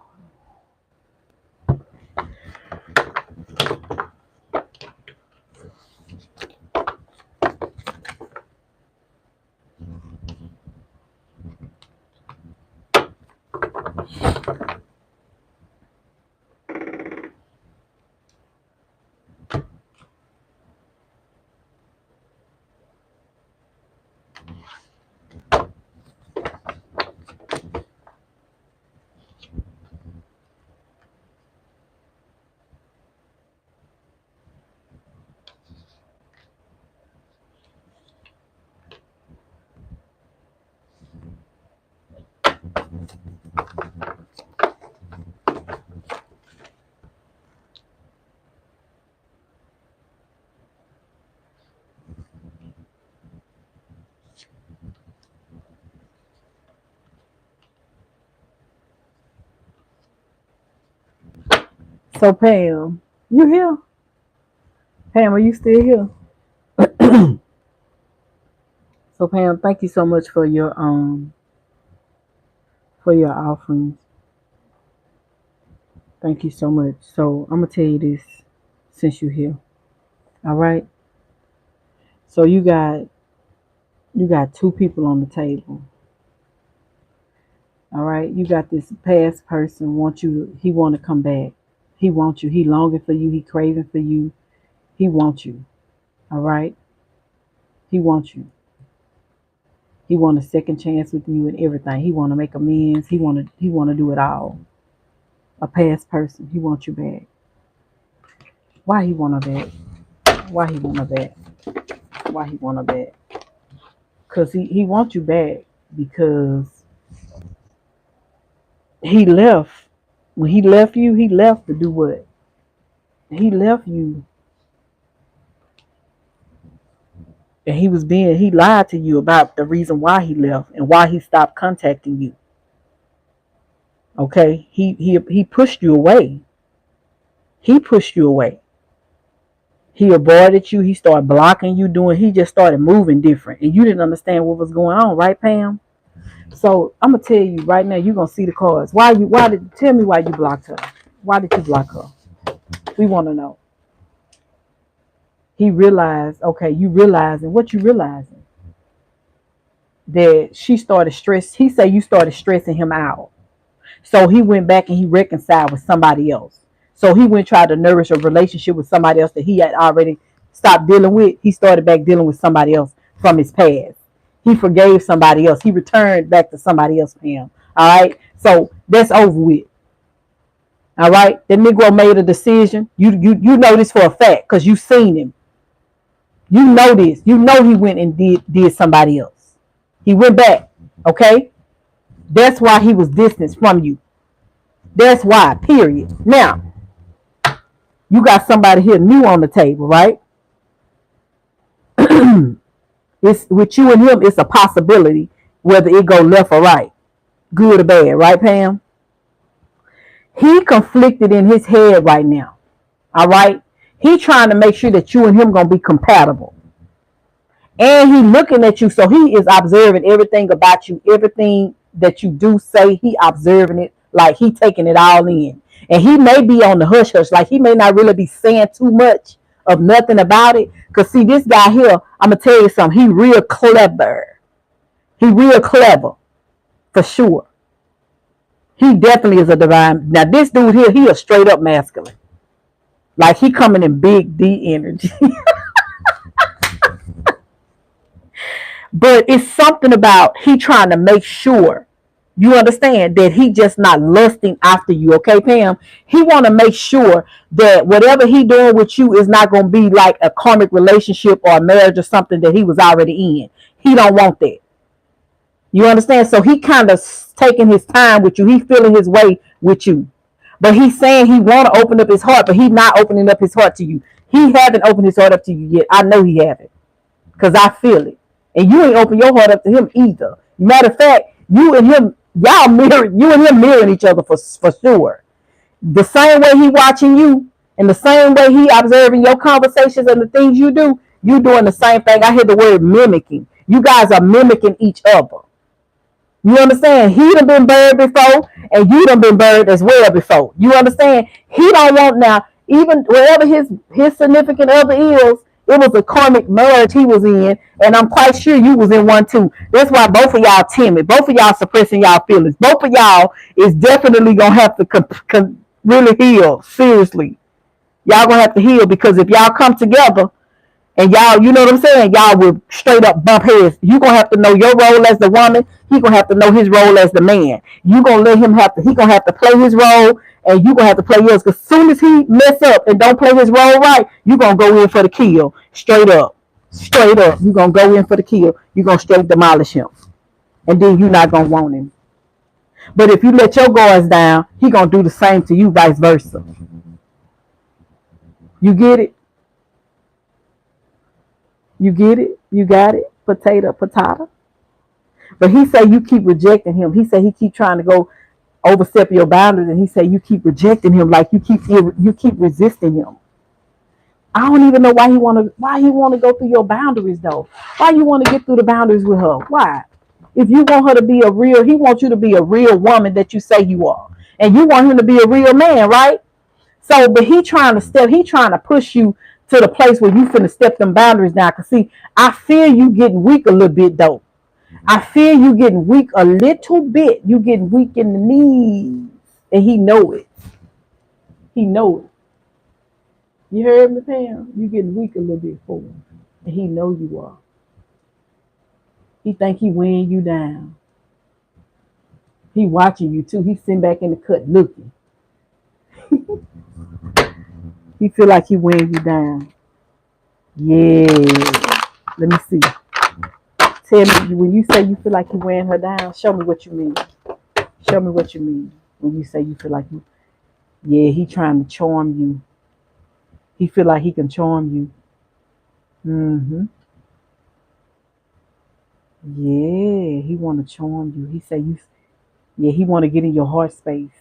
[SPEAKER 1] so Pam, you here? Pam, are you still here? So Pam, thank you so much for your offerings. Thank you so much. So I'm gonna tell you this since you're here. All right. So you got two people on the table. All right. You got this past person want you. He want to come back. He wants you. He longing for you. He craving for you. He wants you. All right. He wants you. He want a second chance with you and everything. He want to make amends. He want to do it all. A past person. He wants you back. Why he want her back? Why he want her back? Why he want her back? Cause he wants you back because he left. When he left you, he left to do what? He left you, and he lied to you about the reason why he left and why he stopped contacting you. Okay, he pushed you away. He pushed you away. He avoided you. He started blocking you. He just started moving different, and you didn't understand what was going on, right, Pam? So I'm gonna tell you right now. You're gonna see the cards. Tell me why you blocked her? Why did you block her? We want to know. He realized. Okay, you realizing what you realizing that she started stress. He said you started stressing him out. So he went back and he reconciled with somebody else. So he went tried to nourish a relationship with somebody else that he had already stopped dealing with. He started back dealing with somebody else from his past. He forgave somebody else. He returned back to somebody else, Pam. All right. So that's over with. All right. The Negro made a decision. You know this for a fact because you seen him. You know this. You know he went and did somebody else. He went back. Okay. That's why he was distanced from you. That's why, period. Now, you got somebody here new on the table, right? It's with you and him, it's a possibility whether it go left or right, good or bad, right, Pam? He conflicted in his head right now. All right? He trying to make sure that you and him gonna be compatible. And he looking at you, so he is observing everything about you, everything that you do say, he observing it, like he taking it all in. And he may be on the hush hush, like he may not really be saying too much of nothing about it. Cause see, this guy here, I'm gonna tell you something, he real clever. He real clever, for sure. He definitely is a divine. Now this dude here, he a straight up masculine. Like he coming in big D energy. But it's something about he trying to make sure you understand that he just not lusting after you, okay, Pam? He want to make sure that whatever he doing with you is not going to be like a karmic relationship or a marriage or something that he was already in. He don't want that. You understand? So he kind of taking his time with you. He feeling his way with you. But he's saying he want to open up his heart, but he's not opening up his heart to you. He haven't opened his heart up to you yet. I know he haven't. Because I feel it. And you ain't open your heart up to him either. Matter of fact, you and him, y'all mirror, you and him mirroring each other for sure. The same way he watching you, and the same way he observing your conversations and the things you do, you doing the same thing. I hear the word mimicking. You guys are mimicking each other. You understand? He done been burned before, and you done been burned as well before. You understand? He don't want now, even wherever his significant other is, it was a karmic marriage he was in, and I'm quite sure you was in one too. That's why both of y'all timid. Both of y'all suppressing y'all feelings. Both of y'all is definitely gonna have to really heal. Seriously, y'all gonna have to heal because if y'all come together, and y'all, you know what I'm saying? Y'all will straight up bump heads. You gonna have to know your role as the woman. He gonna have to know his role as the man. You gonna let him have to. He gonna have to play his role, and you gonna have to play yours. Cause soon as he mess up and don't play his role right, you gonna go in for the kill. Straight up, straight up. You gonna go in for the kill. You gonna straight demolish him, and then you not gonna want him. But if you let your guards down, he gonna do the same to you, vice versa. You get it? You get it? You got it? Potato, potato. But he say you keep rejecting him. He say he keep trying to go overstep your boundaries, and he say you keep rejecting him, like you keep resisting him. I don't even know why he wanna go through your boundaries though. Why you want to get through the boundaries with her? Why? If you want her to be he wants you to be a real woman that you say you are, and you want him to be a real man, right? So, but he trying to push you to the place where you finna step them boundaries down. Cause see, I feel you getting weak a little bit though. I feel you getting weak a little bit. You getting weak in the knees, and he know it. He know it. You heard me, Pam? You getting weak a little bit for him, and he know you are. He think he weighing you down. He watching you too. He's sitting back in the cut looking. He feel like he weighing you down. Yeah. Let me see. Tell me when you say you feel like you weighing her down. Show me what you mean. Show me what you mean when you say you feel like you. Yeah, he trying to charm you. He feel like he can charm you. Mm-hmm. Yeah, he want to charm you. He say you. Yeah, he want to get in your heart space.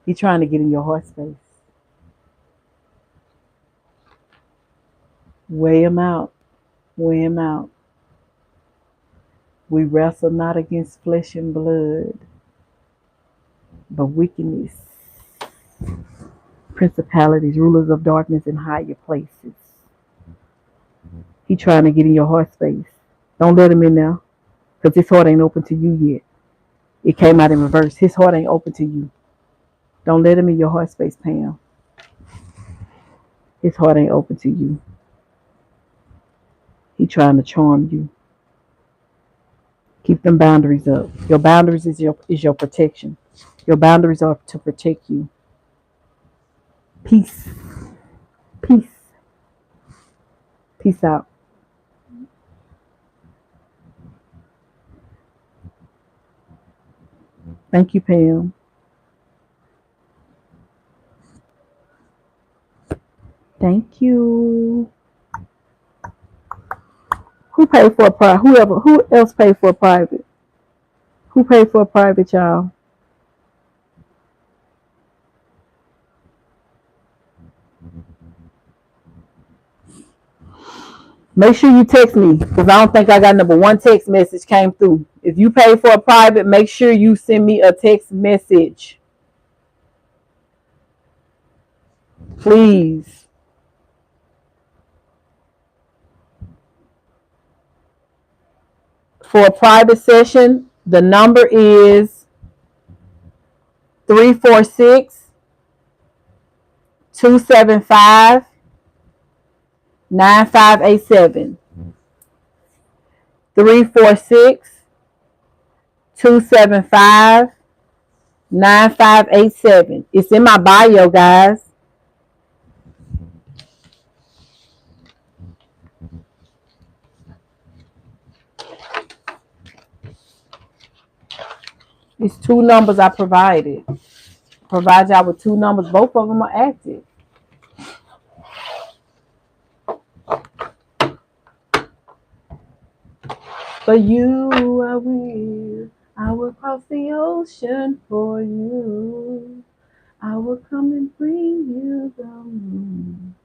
[SPEAKER 1] He trying to get in your heart space. Weigh him out. Weigh him out. We wrestle not against flesh and blood, but wickedness, principalities, rulers of darkness in higher places. He trying to get in your heart space. Don't let him in there, because his heart ain't open to you yet. It came out in reverse. His heart ain't open to you. Don't let him in your heart space, Pam. His heart ain't open to you. He trying to charm you. Keep them boundaries up. Your boundaries is your protection. Your boundaries are to protect you. Peace. Peace. Peace out. Thank you, Pam. Thank you. Who paid for a private? Who else paid for a private? Who paid for a private, y'all? Make sure you text me, because I don't think I got number one text message came through. If you pay for a private, make sure you send me a text message. Please. For a private session, the number is 346-275-9587. 346-275-9587. It's in my bio, guys. It's two numbers I provided. Provide y'all with two numbers. Both of them are active. For you, I will cross the ocean for you. I will come and bring you the moon.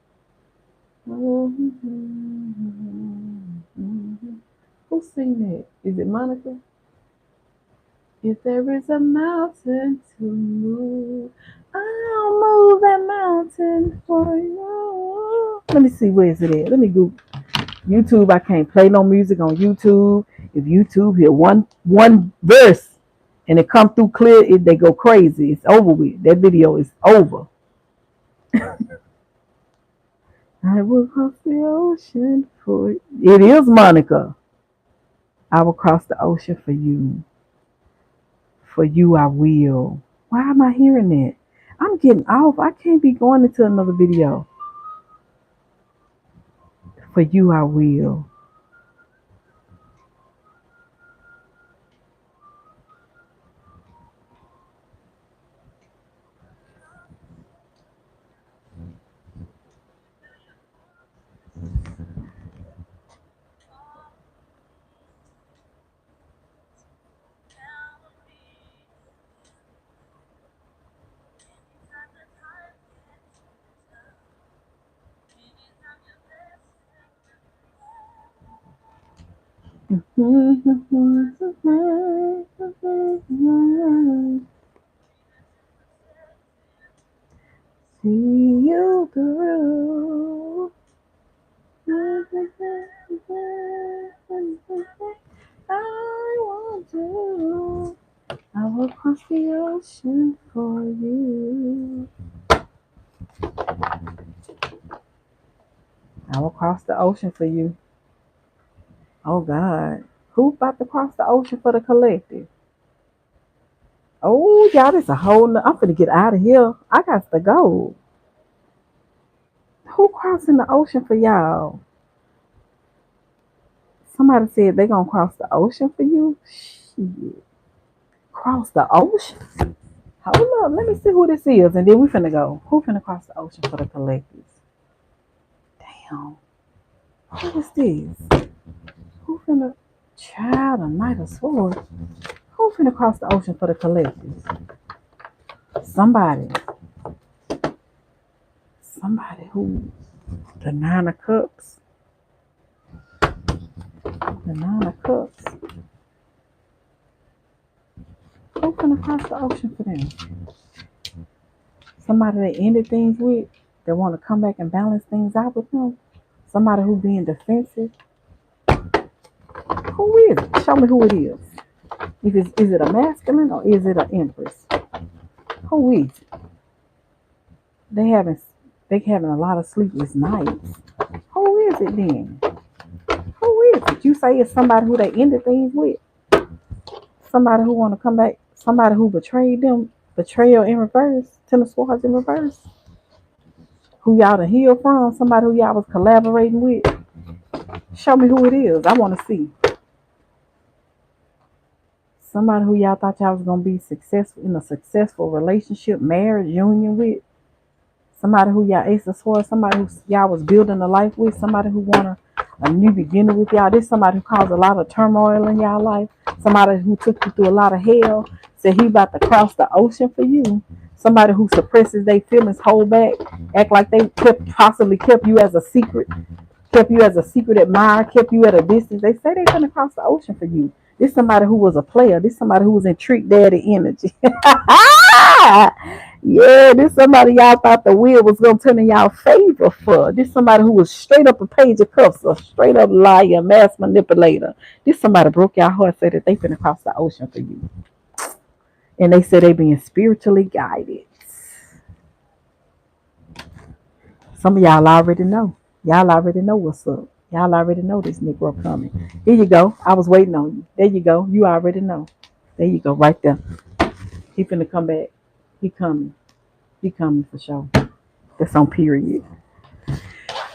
[SPEAKER 1] Who sing that? Is it Monica? If there is a mountain to move, I'll move that mountain for you. Let me see, where is it at? Let me go. YouTube, I can't play no music on YouTube. If YouTube hear one verse and it come through clear, they go crazy. It's over with. That video is over. I will cross the ocean for you. It is Monica. I will cross the ocean for you. For you, I will. Why am I hearing that? I'm getting off. I can't be going into another video. For you, I will. See you through. I want to. I will cross the ocean for you. I will cross the ocean for you. Oh God. Who about to cross the ocean for the collective? Oh, y'all, this a whole. I'm finna get out of here. I got to go. Who crossing the ocean for y'all? Somebody said they gonna cross the ocean for you. Shit. Cross the ocean? Hold up, let me see who this is, and then we finna go. Who finna cross the ocean for the collectives? Damn. Who is this? Who finna child a knight of swords? Who finna cross the ocean for the collectives? Somebody. Somebody who the nine of cups. The nine of cups. Who finna cross the ocean for them? Somebody they ended things with, that want to come back and balance things out with them. Somebody who being defensive. Who is it? Show me who it is. Is it a masculine or is it an empress? Who is it? They having a lot of sleepless nights. Who is it then? Who is it? You say it's somebody who they ended things with. Somebody who want to come back. Somebody who betrayed them. Betrayal in reverse. Ten of Swords in reverse. Who y'all to heal from. Somebody who y'all was collaborating with. Show me who it is. I want to see. Somebody who y'all thought y'all was gonna be successful in a successful relationship, marriage, union with. Somebody who y'all Ace of Swords. Somebody who y'all was building a life with. Somebody who want a new beginning with y'all. This somebody who caused a lot of turmoil in y'all life. Somebody who took you through a lot of hell. Said he about to cross the ocean for you. Somebody who suppresses their feelings, hold back, act like they possibly kept you as a secret, kept you as a secret admirer, kept you at a distance. They say they're gonna cross the ocean for you. This somebody who was a player. This somebody who was in trick daddy energy. Yeah, this somebody y'all thought the wheel was gonna turn in y'all favor for. This somebody who was straight up a page of cups, a straight up liar, mass manipulator. This somebody broke y'all heart, said that they finna cross the ocean for you. And they said they being spiritually guided. Some of y'all already know. Y'all already know what's up. Y'all already know this Negro coming. Here you go. I was waiting on you. There you go. You already know. There you go. Right there. He finna come back. He coming. He coming for sure. That's on period.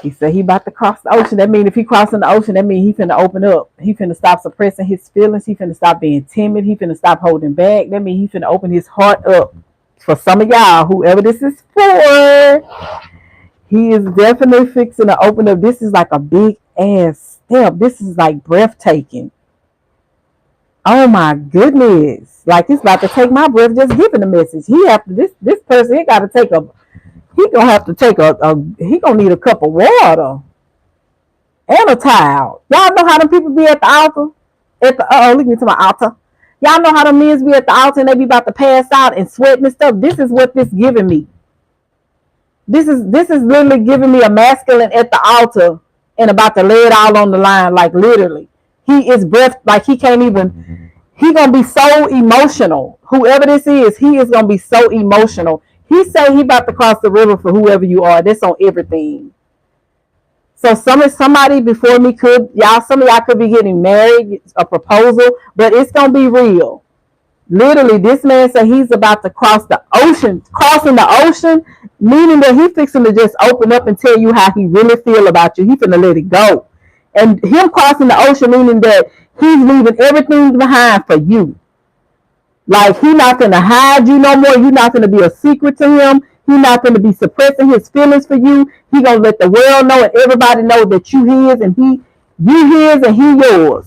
[SPEAKER 1] He said he about to cross the ocean. That means if he crossing the ocean, that means he finna open up. He finna stop suppressing his feelings. He finna stop being timid. He finna stop holding back. That means he finna open his heart up. For some of y'all, whoever this is for, he is definitely fixing to open up. This is like a big ass step. This is like breathtaking. Oh my goodness. Like it's about to take my breath just giving the message. He have to this person he gotta take a he gonna have to take he gonna need a cup of water and a towel. Y'all know how them people be at the altar? At the look at me to my altar. Y'all know how them men be at the altar and they be about to pass out and sweating and stuff. This is what this giving me. This is literally giving me a masculine at the altar and about to lay it all on the line, like literally. He is breath like he can't even. He gonna be so emotional. Whoever this is, he is gonna be so emotional. He say he about to cross the river for whoever you are. That's on everything. So somebody before me could some of y'all could be getting married, a proposal, but it's gonna be real. Literally, this man said he's about to cross the ocean. Crossing the ocean, meaning that he fixing to just open up and tell you how he really feel about you. He finna let it go. And him crossing the ocean, meaning that he's leaving everything behind for you. Like he not gonna hide you no more. You're not gonna be a secret to him. He's not gonna be suppressing his feelings for you. He gonna let the world know and everybody know that you his and you his and he yours.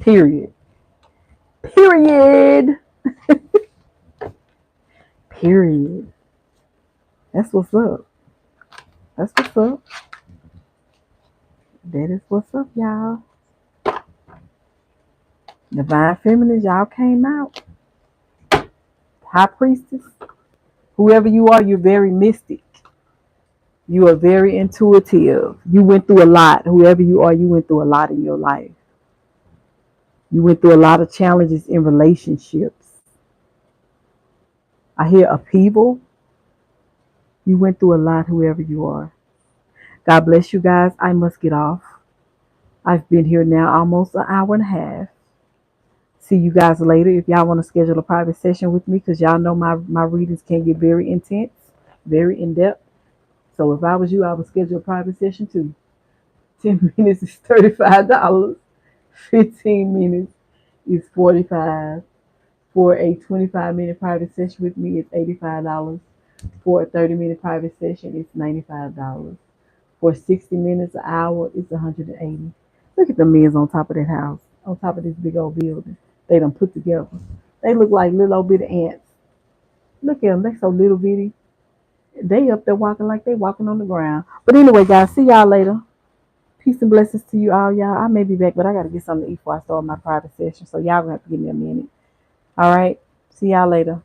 [SPEAKER 1] Period. Period. Period. That's what's up. That's what's up. That is what's up, y'all. Divine Feminines, y'all came out. High Priestess. Whoever you are, you're very mystic. You are very intuitive. You went through a lot. Whoever you are, you went through a lot in your life. You went through a lot of challenges in relationships. I hear upheaval. You went through a lot, whoever you are. God bless you guys. I must get off. I've been here now almost an hour and a half. See you guys later. If y'all want to schedule a private session with me, because y'all know my readings can get very intense, very in depth. So if I was you, I would schedule a private session too. 10 minutes is $35. 15 minutes is 45. For a 25-minute private session with me, it's $85. For a 30-minute private session, it's $95. For 60 minutes, an hour, it's $180. Look at the men on top of that house, on top of this big old building. They done put together. They look like little old bitty ants. Look at them. They so little bitty. They up there walking like they walking on the ground. But anyway, guys, see y'all later. Peace and blessings to you all, y'all. I may be back, but I got to get something to eat before I start my private session. So y'all gonna have to give me a minute. All right. See y'all later.